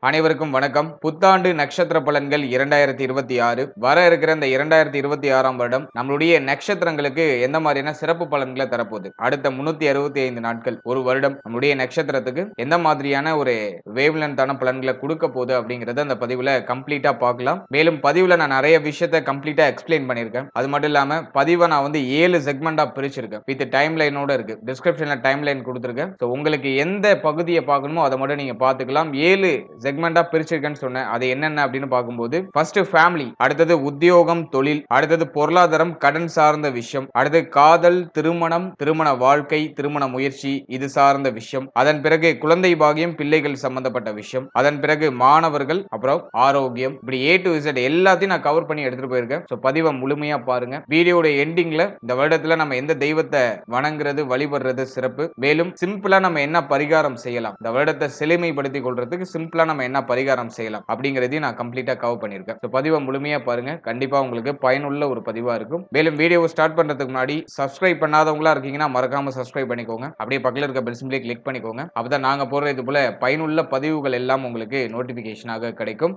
அனைவருக்கும் வணக்கம். புத்தாண்டு நட்சத்திர பலன்கள் 2026 வர இருக்கிற இந்த 2026ஆம் வருடம் நம்மளுடைய நட்சத்திரங்களுக்கு எந்த மாதிரியான சிறப்பு பலன்களை தரப்போகுது, அடுத்த 365 நாட்கள் ஒரு வருடம் நம்முடைய நட்சத்திரத்துக்கு எந்த மாதிரியான ஒரு வேவ் லென்த்தான பலன்களை கொடுக்க போகுது அப்படிங்கறத அந்த பதிவுல கம்ப்ளீட்டா பார்க்கலாம். மேலும் பதிவுல நான் நிறைய விஷயத்தை கம்ப்ளீட்டா எக்ஸ்பிளைன் பண்ணியிருக்கேன். அது மட்டும் இல்லாம பதிவை நான் வந்து 7 செக்மெண்டா பிரிச்சிருக்கேன். வித் டைம் லைனோட இருக்கு. டிஸ்கிரிப்ஷன்ல டைம் லைன் கொடுத்திருக்கேன். உங்களுக்கு எந்த பகுதியை பார்க்கணுமோ அதை மட்டும் நீங்க பார்த்துக்கலாம். 7 செக்மெண்டா பிரிச்சிருக்கேன்னு சொன்னேன். அது என்னென்ன அப்படின்னு பார்க்கும்போது ஃபர்ஸ்ட் ஃபேமிலி, அடுத்தது உத்தியோகம் தொழில், அடுத்தது பொருளாதாரம் கடன் சார்ந்த விஷயம், அடுத்து காதல் திருமணம் திருமண வாழ்க்கை திருமண முயற்சி இது சார்ந்த விஷயம், அதன் பிறகு குழந்தை பாகியம் பிள்ளைகள் சம்பந்தப்பட்ட விஷயம், அதன் பிறகு மாணவர்கள், அப்புறம் ஆரோக்கியம், இப்படி A to Z எல்லாத்தையும் நான் கவர் பண்ணி எடுத்துட்டு போயிருக்கேன். சோ பதிவை முழுமையா பாருங்க. வீடியோட எண்டிங்ல இந்த வருடத்துல நம்ம எந்த தெய்வத்தை வணங்குறது வழிபடுறது சிறப்பு, மேலும் சிம்பிளா நம்ம என்ன பரிகாரம் செய்யலாம், இந்த வருடத்தை செழுமைப்படுத்திக் கொள்றதுக்கு சிம்பிளா நம்ம என்ன பரிகாரம் செய்யலாம் அப்படிங்கறதையும் நான் கம்ப்ளீட்டா கவர் பண்ணியிருக்கேன். பதிவை முழுமையா பாருங்க. கண்டிப்பா உங்களுக்கு பயனுள்ள ஒரு பதிவா இருக்கும். மேலும் வீடியோவை ஸ்டார்ட் பண்றதுக்கு முன்னாடி சப்ஸ்கிரைப் பண்ணாதவங்களா இருக்கீங்கன்னா மறக்காம சப்ஸ்கிரைப் பண்ணிக்கோங்க. அப்படியே பக்கத்துல இருக்க பெல் சிம்பிளை கிளிக் பண்ணிக்கோங்க. அப்பதான் நாங்க போடுற இது போல பயனுள்ள பதிவுகள் எல்லாம் உங்களுக்கு நோட்டிபிகேஷனாக கிடைக்கும்.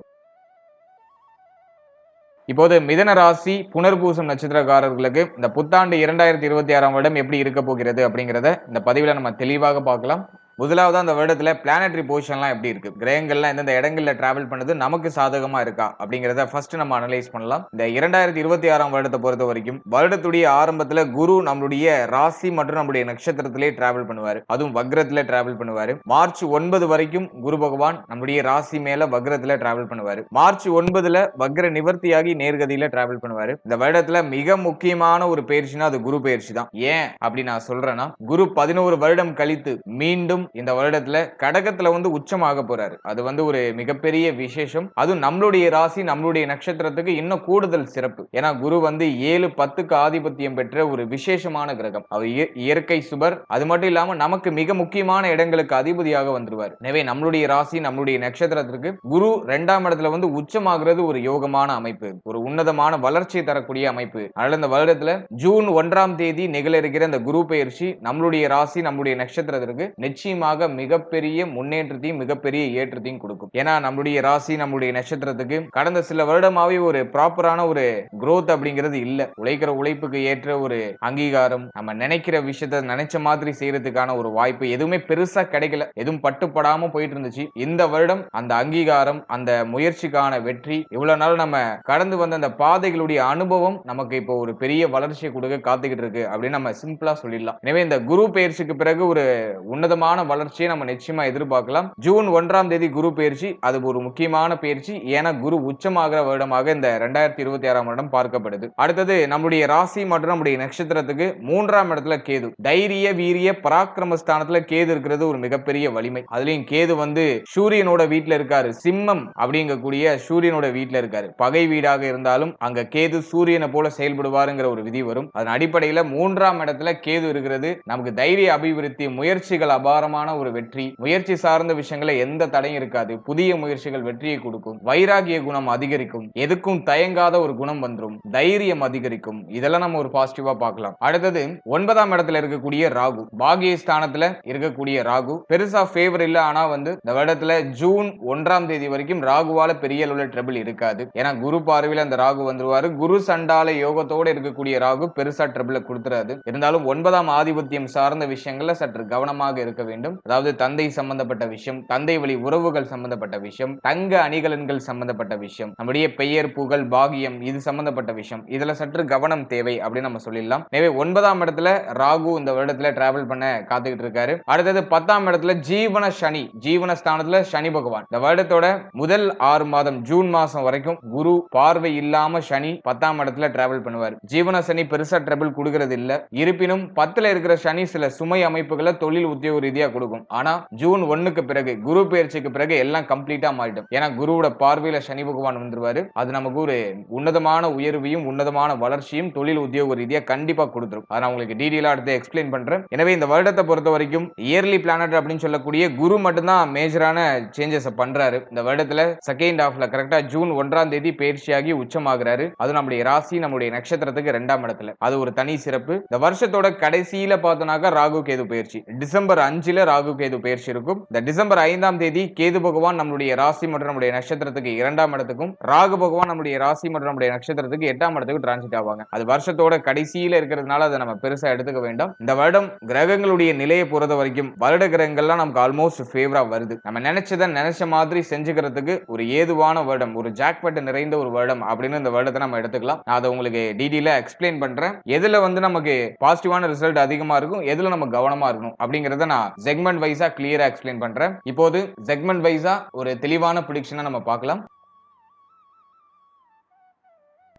இப்போது மிதன ராசி புனர்பூசம் நட்சத்திரக்காரர்களுக்கு இந்த புத்தாண்டு 2026ஆம் வருடம் எப்படி இருக்க போகிறது அப்படிங்கறத இந்த பதிவுல நம்ம தெளிவாக பார்க்கலாம். முதலாவது அந்த வருடத்துல பிளானட்டரி பொசிஷன்லாம் எப்படி இருக்கு, கிரகங்கள்லாம் எந்தெந்த இடங்கள்ல டிராவல் பண்ணுது, நமக்கு சாதகமா இருக்கா அப்படிங்கறத ஃபர்ஸ்ட் நம்ம அனலைஸ் பண்ணலாம். இந்த 2026ஆம் வருடத்தை பொறுத்த வரைக்கும் வருடத்துடைய ஆரம்பத்துல குரு நம்மளுடைய ராசி மற்றும் நம்முடைய நட்சத்திரத்திலே டிராவல் பண்ணுவாரு. அதுவும் வக்ரத்துல டிராவல் பண்ணுவாரு. மார்ச் 9 வரைக்கும் குரு பகவான் நம்முடைய ராசி மேல வக்ரத்துல டிராவல் பண்ணுவாரு. மார்ச் 9ல வக்ர நிவர்த்தியாகி நேர்கதியில டிராவல் பண்ணுவாரு. இந்த வருடத்துல மிக முக்கியமான ஒரு பயிற்சினா அது குரு பயிற்சி தான். ஏன் அப்படி நான் சொல்றேன்னா, குரு 11 வருடம் கழித்து மீண்டும் இந்த வருடத்துல கடகத்துல வந்து உச்சமாக போறாரு. அது வந்து ஒரு மிகப்பெரிய விசேஷம். அது நம்மளுடைய ராசி நம்மளுடைய நட்சத்திரத்துக்கு இன்னும் கூடுதல் சிறப்பு. ஏன்னா குரு வந்து 7-10க்கு ஆதிபத்தியம் பெற்ற ஒரு விசேஷமான கிரகம். அவர் இயற்கை சுபர். அது மட்டும் இல்லாம நமக்கு மிக முக்கியமான இடங்களுக்கு அதிபதியாக வந்துருவார். எனவே நம்மளுடைய ராசி நம்மளுடைய நட்சத்திரத்திற்கு குரு 2ஆம் இடத்துல வந்து உச்சமாகிறது ஒரு யோகமான அமைப்பு, ஒரு உன்னதமான வளர்ச்சியை தரக்கூடிய அமைப்பு. அதனால இந்த வருடத்துல ஜூன் 1ஆம் தேதி நிகழ இருக்கிற இந்த குரு பயிற்சி நம்மளுடைய ராசி நம்மளுடைய நட்சத்திரத்திற்கு நிச்சயம் மிகப்பெரிய முன்னேற்றத்தையும் மிகப்பெரிய ஏற்றத்தையும் கொடுக்கும். ஏன்னா நம்மளுடைய ராசி நம்மளுடைய நட்சத்திரத்துக்கு கடந்த சில வருடமாவே ஒரு ப்ராப்பரான ஒரு growth அப்படிங்கிறது இல்ல. உழைக்கிற உழைப்புக்கு ஏற்ற ஒரு அங்கீகாரம், நம்ம நினைக்கிற விஷயத்தை நினைச்ச மாதிரி செய்யறதுக்கான ஒரு வாய்ப்பு எதுவுமே பெருசா கிடைக்கல. எதுவும் பட்டுப்படாம போயிட்டு இருந்துச்சு. இந்த வருடம் அந்த அங்கீகாரம், அந்த முயற்சிக்கான வெற்றி, இவ்வளவு நாள் நம்ம கடந்து வந்த அந்த பாதைகளுடைய அனுபவம் நமக்கு இப்போ ஒரு பெரிய வளர்ச்சியை கொடுக்க காத்துக்கிட்டு இருக்கு அப்படின்னு நம்ம சிம்பிளா சொல்லிடலாம். எனவே இந்த குரு பயிற்சிக்கு பிறகு ஒரு உன்னதமான வளர்ச்சியை நம்ம நிச்சயமா எதிர்பார்க்கலாம். ஜூன் 1ஆம் தேதி குரு பயிற்சி அது ஒரு முக்கியமான பயிற்சி. ஏன்னா குரு உச்சமாகிற வருடமாக இந்த 2026ஆம் வருடம் பார்க்கப்படுது. அடுத்தது நம்முடைய ராசி மற்றும் நம்முடைய நட்சத்திரத்துக்கு 3ஆம் இடத்துல கேது. தைரிய வீரிய பராக்கிரம ஸ்தானத்துல கேது இருக்கிறது ஒரு மிகப்பெரிய வலிமை. அதுலயும் கேது வந்து சூரியனோட வீட்டுல இருக்காரு. சிம்மம் அப்படிங்கக்கூடிய சூரியனோட வீட்டுல இருக்காரு. பகை வீடாக இருந்தாலும் அங்க கேது சூரியனை போல செயல்படுவாருங்கிற ஒரு விதி வரும். அதன் அடிப்படையில 3ஆம் இடத்துல கேது இருக்கிறது நமக்கு தைரிய அபிவிருத்தி, முயற்சிகள் அபாரமான ஒரு வெற்றி, முயற்சி சார்ந்த விஷயங்களை எந்த தடையும் இருக்காது. புதிய முயற்சிகள் வெற்றியை கொடுக்கும். வைராகிய குணம் அதிகரிக்கும். எதுக்கும் தயங்காத ஒரு குணம் வந்துரும். தைரியம் அதிகரிக்கும். இதெல்லாம் நம்ம ஒரு பாசிட்டிவா பார்க்கலாம். அடுத்தது 9ஆம் இடத்துல இருக்கக்கூடிய ராகு, பாகியஸ்தானத்துல இருக்கக்கூடிய ராகு பெருசா ஃபேவர் இல்ல. ஆனா வந்து இந்த வருடத்துல ஜூன் 1ஆம் தேதி வரைக்கும் ராகுவால பெரிய அளவுல ட்ரபிள் இருக்காது. ஏன்னா குரு பார்வையில அந்த ராகு வந்துருவாரு. குரு சண்டால யோகத்தோட இருக்கக்கூடிய ராகு பெருசா ட்ரபிள கொடுத்துறாது. இருந்தாலும் 9ஆம் ஆதிபத்தியம் சார்ந்த விஷயங்கள்ல சற்று கவனமாக இருக்க வேண்டும். அதாவது தந்தை சம்பந்தப்பட்ட விஷயம், தந்தை வழி உறவுகள் சம்பந்தப்பட்ட விஷயம், தங்க அணிகலன்கள் சம்பந்தப்பட்ட விஷயம், நம்முடைய பெயர் புகழ் பாகியம் இது சம்பந்தப்பட்ட விஷயம், இதுல சற்று கவனம் தேவை அப்படின்னு நம்ம சொல்லிடலாம். எனவே 9ஆம் இடத்துல ராகு இந்த வருடத்துல டிராவல் பண்ண காத்துக்கிட்டு இருக்காரு. அடுத்தது 10ஆம் இடத்துல ஜீவன சனி, ஜீவன ஸ்தானத்துல சனி பகவான் இந்த வருடத்தோட முதல் 6 மாதம் ஜூன் மாசம் வரைக்கும் குரு பார்வை இல்லாம சனி 10ஆம் இடத்துல டிராவல் பண்ணுவார். ஜீவன சனி பெருசா ட்ரபிள் கொடுக்கிறது இல்ல. இருப்பினும் 10ல இருக்கிற சனி சில சுமை அமைப்புகளை தொழில் உத்தியோக ரீதியா கொடுக்கும். ஆனா ஜூன் 1க்கு பிறகு குரு பயிற்சிக்கு பிறகு எல்லாம் கம்ப்ளீட்டா மாறிடும். ஏன்னா குருவோட பார்வையில சனி பகவான் வந்துருவாரு. அது நமக்கு ஒரு உன்னதமான உயர்வையும் உன்னதமான வளர்ச்சியும் தொழில் உத்தியோக ரீதியா கண்டிப்பா கொடுத்துரும். அதை நான் உங்களுக்கு டீடைலா அடுத்து எக்ஸ்பிளைன் பண்றேன். எனவே இந்த வருடத்தை பொறுத்த வரைக்கும் இயர்லி பிளானட் அப்படின்னு சொல்லக்கூடிய குரு மட்டும்தான் மேஜரான சேஞ்சஸ் பண்றாரு. இந்த வருடத்துல செகண்ட் ஹாஃப்ல கரெக்டா ஜூன் 1ஆம் தேதி பயிற்சியாகி உச்சமாகிறாரு. அது நம்முடைய ராசி நம்முடைய நட்சத்திரத்துக்கு 2ஆம் இடத்துல. அது ஒரு தனி சிறப்பு. இந்த வருஷத்தோட கடைசியில பார்த்தோம்னாக்கா ராகு கேது பயிற்சி டிசம்பர் 5 தேதியில ராகு கேது பயிற்சி இருக்கும். இந்த டிசம்பர் 5ஆம் தேதி கேது பகவான் நம்மளுடைய ராசி மற்றும் நம்முடைய நட்சத்திரத்துக்கு 2ஆம் இடத்துக்கும், ராகு பகவான் நம்முடைய ராசி மற்றும் நம்முடைய நட்சத்திரத்துக்கு 8ஆம் இடத்துக்கு டிரான்சிட் ஆவாங்க. அது வருஷத்தோட கடைசியில இருக்கிறதுனால அதை நம்ம பெருசா எடுத்துக்க வேண்டாம். இந்த வருடம் கிரகங்களுடைய நிலையை பொறுத்த வரைக்கும் வருட கிரகங்கள்லாம் நமக்கு ஆல்மோஸ்ட் ஃபேவரா வருது. நம்ம நினைச்சதை நினைச்ச மாதிரி செஞ்சுக்கிறதுக்கு ஒரு ஏதுவான வருடம், ஒரு ஜாக்பாட் நிறைந்த ஒரு வருடம் அப்படின்னு இந்த வருடத்தை நம்ம எடுத்துக்கலாம். நான் அதை உங்களுக்கு டீடைலா எக்ஸ்பிளைன் பண்றேன். எதுல நமக்கு பாசிட்டிவான ரிசல்ட் அதிகமா இருக்கும், எதுல நம்ம கவனமா இருக்கணும் அப்படிங்கறத நான் செக்மெண்ட் வைஸா கிளியரா எக்ஸ்பிளைன் பண்றேன். இப்போது செக்மெண்ட் வைஸா ஒரு தெளிவான ப்ரெடிக்ஷனை நம்ம பார்க்கலாம்.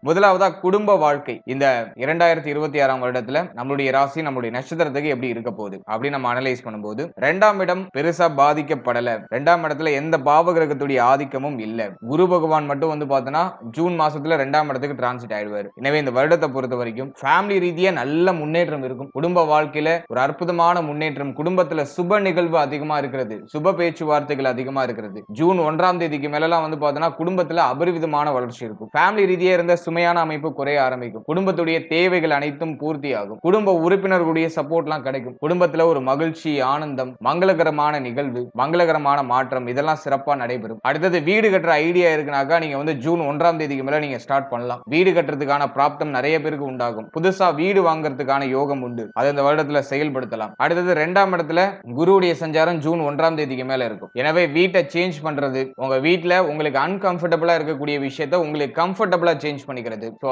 முதலாவதா குடும்ப வாழ்க்கை இந்த 2026ஆம் வருடத்துல நம்மளுடைய ராசி நம்மளுடைய நட்சத்திரத்துக்கு எப்படி இருக்க போகுது அப்படி நம்ம அனலைஸ் பண்ணும்போது 2ஆம் இடம் பெருசா பாதிக்கப்படல. 2ஆம் இடத்துல எந்த பாவ கிரகத்துடைய ஆதிக்கமும் இல்ல. குரு பகவான் மட்டும் பார்த்தோன்னா ஜூன் மாசத்துல 2ஆம் இடத்துக்கு டிரான்சிட் ஆயிடுவாரு. எனவே இந்த வருடத்தை பொறுத்த வரைக்கும் ஃபேமிலி ரீதியா நல்ல முன்னேற்றம் இருக்கும். குடும்ப வாழ்க்கையில ஒரு அற்புதமான முன்னேற்றம், குடும்பத்துல சுப நிகழ்வு அதிகமா இருக்கிறது, சுப பேச்சுவார்த்தைகள் அதிகமா இருக்கிறது. ஜூன் 1ஆம் தேதிக்கு மேலாம் பார்த்தோன்னா குடும்பத்துல அபரிவிதமான வளர்ச்சி இருக்கும். ஃபேமிலி ரீதியா இருந்த சுமையான அமைப்பு குறைய ஆரம்பிக்கும். குடும்பத்துடைய தேவைகள் அனைத்தும் பூர்த்தி ஆகும். குடும்ப உறுப்பினர்களுடைய சப்போர்ட்லாம் கிடைக்கும். குடும்பத்துல ஒரு மகிழ்ச்சி, ஆனந்தம், மங்களகரமான நிகழ்வு, மங்களகரமான மாற்றம் இதெல்லாம் சிறப்பா நடைபெறும். அடுத்தது வீடு கட்டுற ஐடியா இருக்குனாக்கா நீங்க ஜூன் 1ஆம் தேதிக்கு மேல நீங்க ஸ்டார்ட் பண்ணலாம். வீடு கட்டுறதுக்கான பிராப்தம் நிறைய பேருக்கு உண்டாகும். புதுசா வீடு வாங்குறதுக்கான யோகம் உண்டு. அதை இந்த வருடத்துல செயல்படுத்தலாம். அடுத்தது 2ஆம் இடத்துல குருவுடைய சஞ்சாரம் ஜூன் 1ஆம் தேதிக்கு மேல இருக்கும். எனவே வீட்டை சேஞ்ச் பண்றது, உங்க வீட்டுல உங்களுக்கு அன்கம்ஃபர்டபிளா இருக்கக்கூடிய விஷயத்தை உங்களுக்கு கம்ஃபர்டபிளா சேஞ்ச் பண்ணிக்கிறது,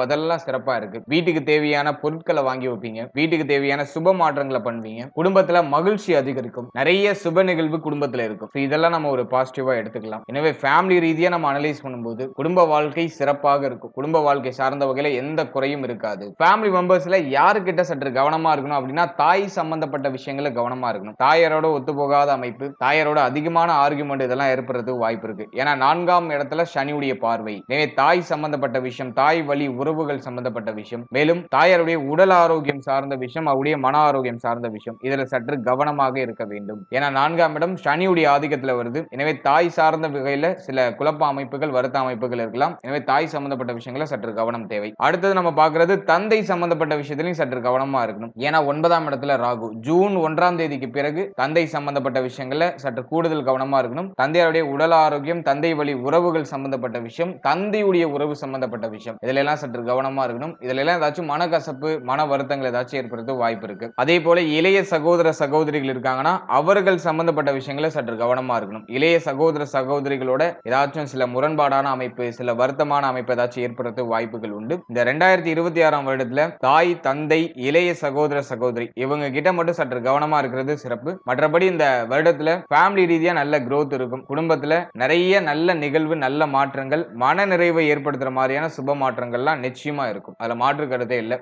அதெல்லாம் சிறப்பா இருக்கு. வீட்டுக்கு தேவையான பொருட்களை வாங்கி வைப்பீங்க, வீட்டுக்கு தேவையான சுப மாற்றங்களை பண்ணுவீங்க, குடும்பத்துல மகிழ்ச்சி அதிகரிக்கும், நிறைய சுப நிகழ்வு குடும்பத்துல இருக்கும். இதெல்லாம் நம்ம ஒரு பாசிட்டிவா எடுத்துக்கலாம். எனவே ஃபேமிலி ரீதியா நம்ம அனலைஸ் பண்ணும்போது குடும்ப வாழ்க்கை சிறப்பாக இருக்கும். குடும்ப வாழ்க்கை சார்ந்த வகையில எந்த குறையும் இருக்காது. ஃபேமிலி மெம்பர்ஸ்ல யாருக்கிட்ட சற்று கவனமா இருக்கணும் அப்படின்னா தாய் சம்பந்தப்பட்ட விஷயங்கள கவனமா இருக்கணும். தாயாரோட ஒத்து போகாத அமைப்பு, தாயாரோட அதிகமான ஆர்குமெண்ட் இதெல்லாம் ஏற்படுறதுக்கு வாய்ப்பு இருக்கு. ஏன்னா 4ஆம் இடத்துல சனியுடைய பார்வை. எனவே தாய் சம்பந்தப்பட்ட விஷயம், தாய் வழி உறவுகள் சம்பந்தப்பட்ட விஷயம், மேலும் தாயாருடைய உடல் ஆரோக்கியம் சார்ந்த விஷயம், அவருடைய மன ஆரோக்கியம் சார்ந்த விஷயம், இதுல சற்று கவனமாக இருக்க வேண்டும். ஏன்னா 4ஆம் இடம் சனியுடைய ஆதிக்கத்துல வருது. எனவே தாய் சார்ந்த வகையில சில குழப்ப அமைப்புகள், வருத்த அமைப்புகள் இருக்கலாம். எனவே தாய் சம்பந்தப்பட்ட விஷயங்கள சற்று கவனம் தேவை. அடுத்தது நம்ம பார்க்கிறது தந்தை சம்பந்தப்பட்ட விஷயத்திலையும் சற்று கவனமா இருக்கணும். ஏன்னா 9ஆம் இடத்துல ராகு. ஜூன் 1ஆம் தேதிக்கு பிறகு தந்தை சம்பந்தப்பட்ட விஷயங்கள்ல சற்று கூடுதல் கவனமா இருக்கணும். தந்தையுடைய உடல் ஆரோக்கியம், தந்தை வழி உறவுகள் சம்பந்தப்பட்ட விஷயம், தந்தையுடைய உறவு சம்பந்தப்பட்ட விஷயம், இதுல எல்லாம் சற்று கவனமா இருக்கணும். இதுல எல்லாம் ஏதாச்சும் மனக்கசப்பு, மன வருத்தங்கள் ஏதாச்சும் ஏற்படுறது வாய்ப்பு இருக்கு. அதே போல இளைய சகோதர சகோதரிகள் இருக்காங்கன்னா அவர்கள் சம்பந்தப்பட்ட விஷயங்களை சற்று கவனமா இருக்கணும். இளைய சகோதர சகோதரிகளோட ஏதாச்சும் சில முரண்பாடான அமைப்பு, சில வருத்தமான அமைப்பு ஏதாச்சும் ஏற்படுறது வாய்ப்புகள் உண்டு. இந்த 2026ஆம் வருடத்துல தாய், தந்தை, இளைய சகோதர சகோதரி இவங்க கிட்ட மட்டும் சற்று கவனமா இருக்கிறது சிறப்பு. மற்றபடி இந்த வருடத்துல ஃபேமிலி ரீதியா நல்ல growth இருக்கும். குடும்பத்துல நிறைய நல்ல நிகழ்வு, நல்ல மாற்றங்கள், மன நிறைவை ஏற்படுத்துற மாதிரியான சுப மாற்றங்கள்லாம் நிச்சயமா இருக்கும். அதுல மாற்று கருத்தே இல்லை.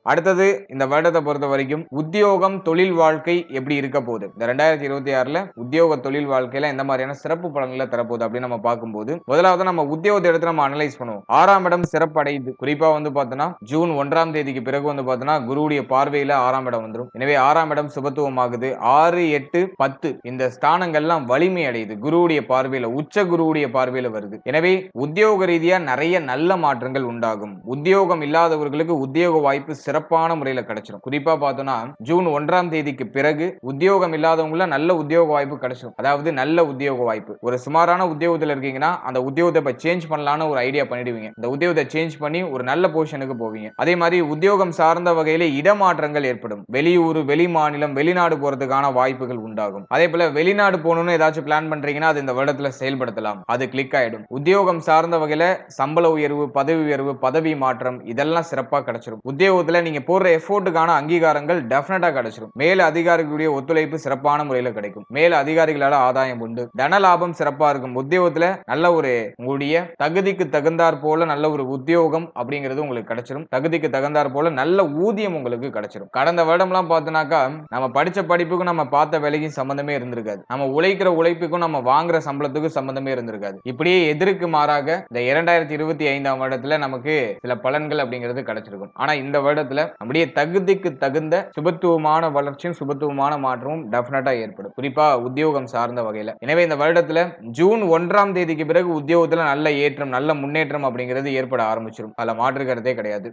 அடுத்தது இந்த வருடத்தை பொறுத்த வரைக்கும் உத்தியோகம், தொழில் வாழ்க்கை எப்படி இருக்க போகுது, இந்த 2026ல உத்தியோக தொழில் வாழ்க்கையில எந்த மாதிரியான சிறப்பு பலன்களை தரப்போகுது அப்படின்னு நம்ம பார்க்கும்போது முதலாவது நம்ம உத்தியோகத்தை எடுத்து நம்ம அனலைஸ் பண்ணுவோம். 6ஆம் இடம் சிறப்படையுது. குறிப்பா பார்த்தோன்னா ஜூன் 1ஆம் தேதிக்கு பிறகு பார்த்தோன்னா குருவுடைய பார்வையில 6ஆம் இடம் வந்துடும். எனவே 6ஆம் இடம் சுபத்துவம் ஆகுது. 6, 8, 10 இந்த ஸ்தானங்கள்லாம் வலிமை அடையுது. குருவுடைய பார்வையில, உச்ச குருவுடைய பார்வையில வருது. எனவே உத்தியோக ரீதியா நிறைய நல்ல மாற்றங்கள் உண்டாகும். உத்தியோகம் இல்லாதவர்களுக்கு உத்தியோக வாய்ப்பு சிறப்பான முறையில கிடைச்சிடும். குறிப்பா பார்த்தோம்னா ஜூன் 1ஆம் தேதிக்கு பிறகு உத்தியோகம் இல்லாதவங்கள நல்ல உத்தியோக வாய்ப்பு கிடைச்சிடும். அதாவது நல்ல உத்தியோக வாய்ப்பு. ஒரு சுமாரான உத்தியோகத்தில் இருக்கீங்கன்னா அந்த உத்தியோகத்தை இப்ப சேஞ்ச் பண்ணலாம்னு ஒரு ஐடியா பண்ணிடுவீங்க. இந்த உத்தியோகத்தை சேஞ்ச் பண்ணி ஒரு நல்ல பொசிஷனுக்கு போவீங்க. அதே மாதிரி உத்தியோகம் சார்ந்த வகையில இடமாற்றங்கள் ஏற்படும். வெளியூர், வெளி மாநிலம், வெளிநாடு போறதுக்கான வாய்ப்புகள் உண்டாகும். அதே போல வெளிநாடு போகணும்னு ஏதாச்சும் பிளான் பண்றீங்கன்னா அது இந்த வருடத்துல செயல்படுத்தலாம். அது கிளிக் ஆயிடும். உத்தியோகம் சார்ந்த வகையில சம்பள உயர்வு, பதவி உயர்வு, பதவி மாற்றம் இதெல்லாம் சிறப்பா கிடைச்சிடும். உத்தியோகத்துல நீங்க போடுற எஃபோர்ட்டுக்கான அங்கீகாரங்கள் டெஃபினட்டா கிடைச்சிடும். மேல அதிகாரிகளுடைய ஒத்துழைப்பு சிறப்பான முறையில் கிடைக்கும். மேல அதிகாரிகளால ஆதாயம் உண்டு. தன லாபம் சிறப்பா இருக்கும். உத்தியோகத்துல நல்ல ஒரு உங்களுடைய தகுதிக்கு தகுந்தாற் போல நல்ல ஒரு உத்தியோகம் அப்படிங்கிறது உங்களுக்கு கிடைச்சிடும். தகுதிக்கு தகுந்தாற் போல நல்ல ஊதியம் உங்களுக்கு கிடைச்சிடும். கடந்த வருடம்லாம் பார்த்தோம்னாக்கா நம்ம படிச்ச படிப்புக்கும் நம்ம பார்த்த வேலைக்கும் சம்பந்தமே இருந்திருக்காது. நம்ம உழைக்கிற உழைப்புக்கும் நம்ம வாங்குற சம்பளத்துக்கும் சம்பந்தமே இருந்திருக்காது. இப்படியே எதிர்க்கு மாறாக இந்த 2025ஆம் வருடத்துல நமக்கு சில பலன்கள் அப்படிங்கிறது கிடைச்சிருக்கும். ஆனா இந்த வருடத்துல நம்முடைய தகுதிக்கு தகுந்த சுபத்துவமான வளர்ச்சியும் சுபத்துவமான மாற்றமும் டெஃபினட்டா ஏற்படும். குறிப்பா உத்தியோகம் சார்ந்த வகையில. எனவே இந்த வருடத்துல ஜூன் 1ஆம் தேதிக்கு பிறகு உத்தியோகத்துல நல்ல ஏற்றம், நல்ல முன்னேற்றம் அப்படிங்கிறது ஏற்பட ஆரம்பிச்சிடும். அதுல மாற்று கருத்தே கிடையாது.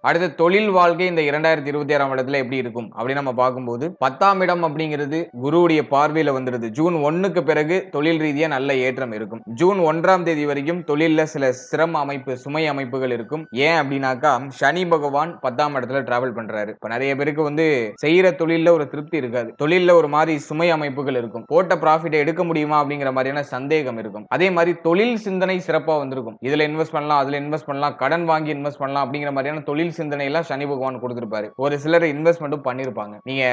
அடுத்து தொழில் வாழ்க்கை இந்த 2026ஆம் இடத்துல எப்படி இருக்கும் அப்படின்னு நம்ம பார்க்கும்போது 10ஆம் இடம் அப்படிங்கிறது குருவுடைய பார்வையில வந்துருது. ஜூன் 1க்கு பிறகு தொழில் ரீதியா நல்ல ஏற்றம் இருக்கும். ஜூன் 1ஆம் தேதி வரைக்கும் தொழில்ல சில சிரம அமைப்பு சுமை அமைப்புகள் இருக்கும். ஏன் அப்படின்னாக்கா சனி பகவான் 10ஆம் இடத்துல டிராவல் பண்றாரு. இப்ப நிறைய பேருக்கு வந்து செய்யற தொழில்ல ஒரு திருப்தி இருக்காது. தொழில்ல ஒரு மாதிரி சுமை அமைப்புகள் இருக்கும். போட்ட ப்ராஃபிட்டை எடுக்க முடியுமா அப்படிங்கிற மாதிரியான சந்தேகம் இருக்கும். அதே மாதிரி தொழில் சிந்தனை சிறப்பா வந்திருக்கும். இதுல இன்வெஸ்ட் பண்ணலாம், அதுல இன்வெஸ்ட் பண்ணலாம், கடன் வாங்கி இன்வெஸ்ட் பண்ணலாம் அப்படிங்கிற மாதிரியான தொழில் சிந்தனை எல்லாம் சனி பகவான் கொடுத்திருப்பாரு. ஒரு சிலர் இன்வெஸ்ட்மெண்ட்டும் பண்ணிருப்பாங்க. நீங்க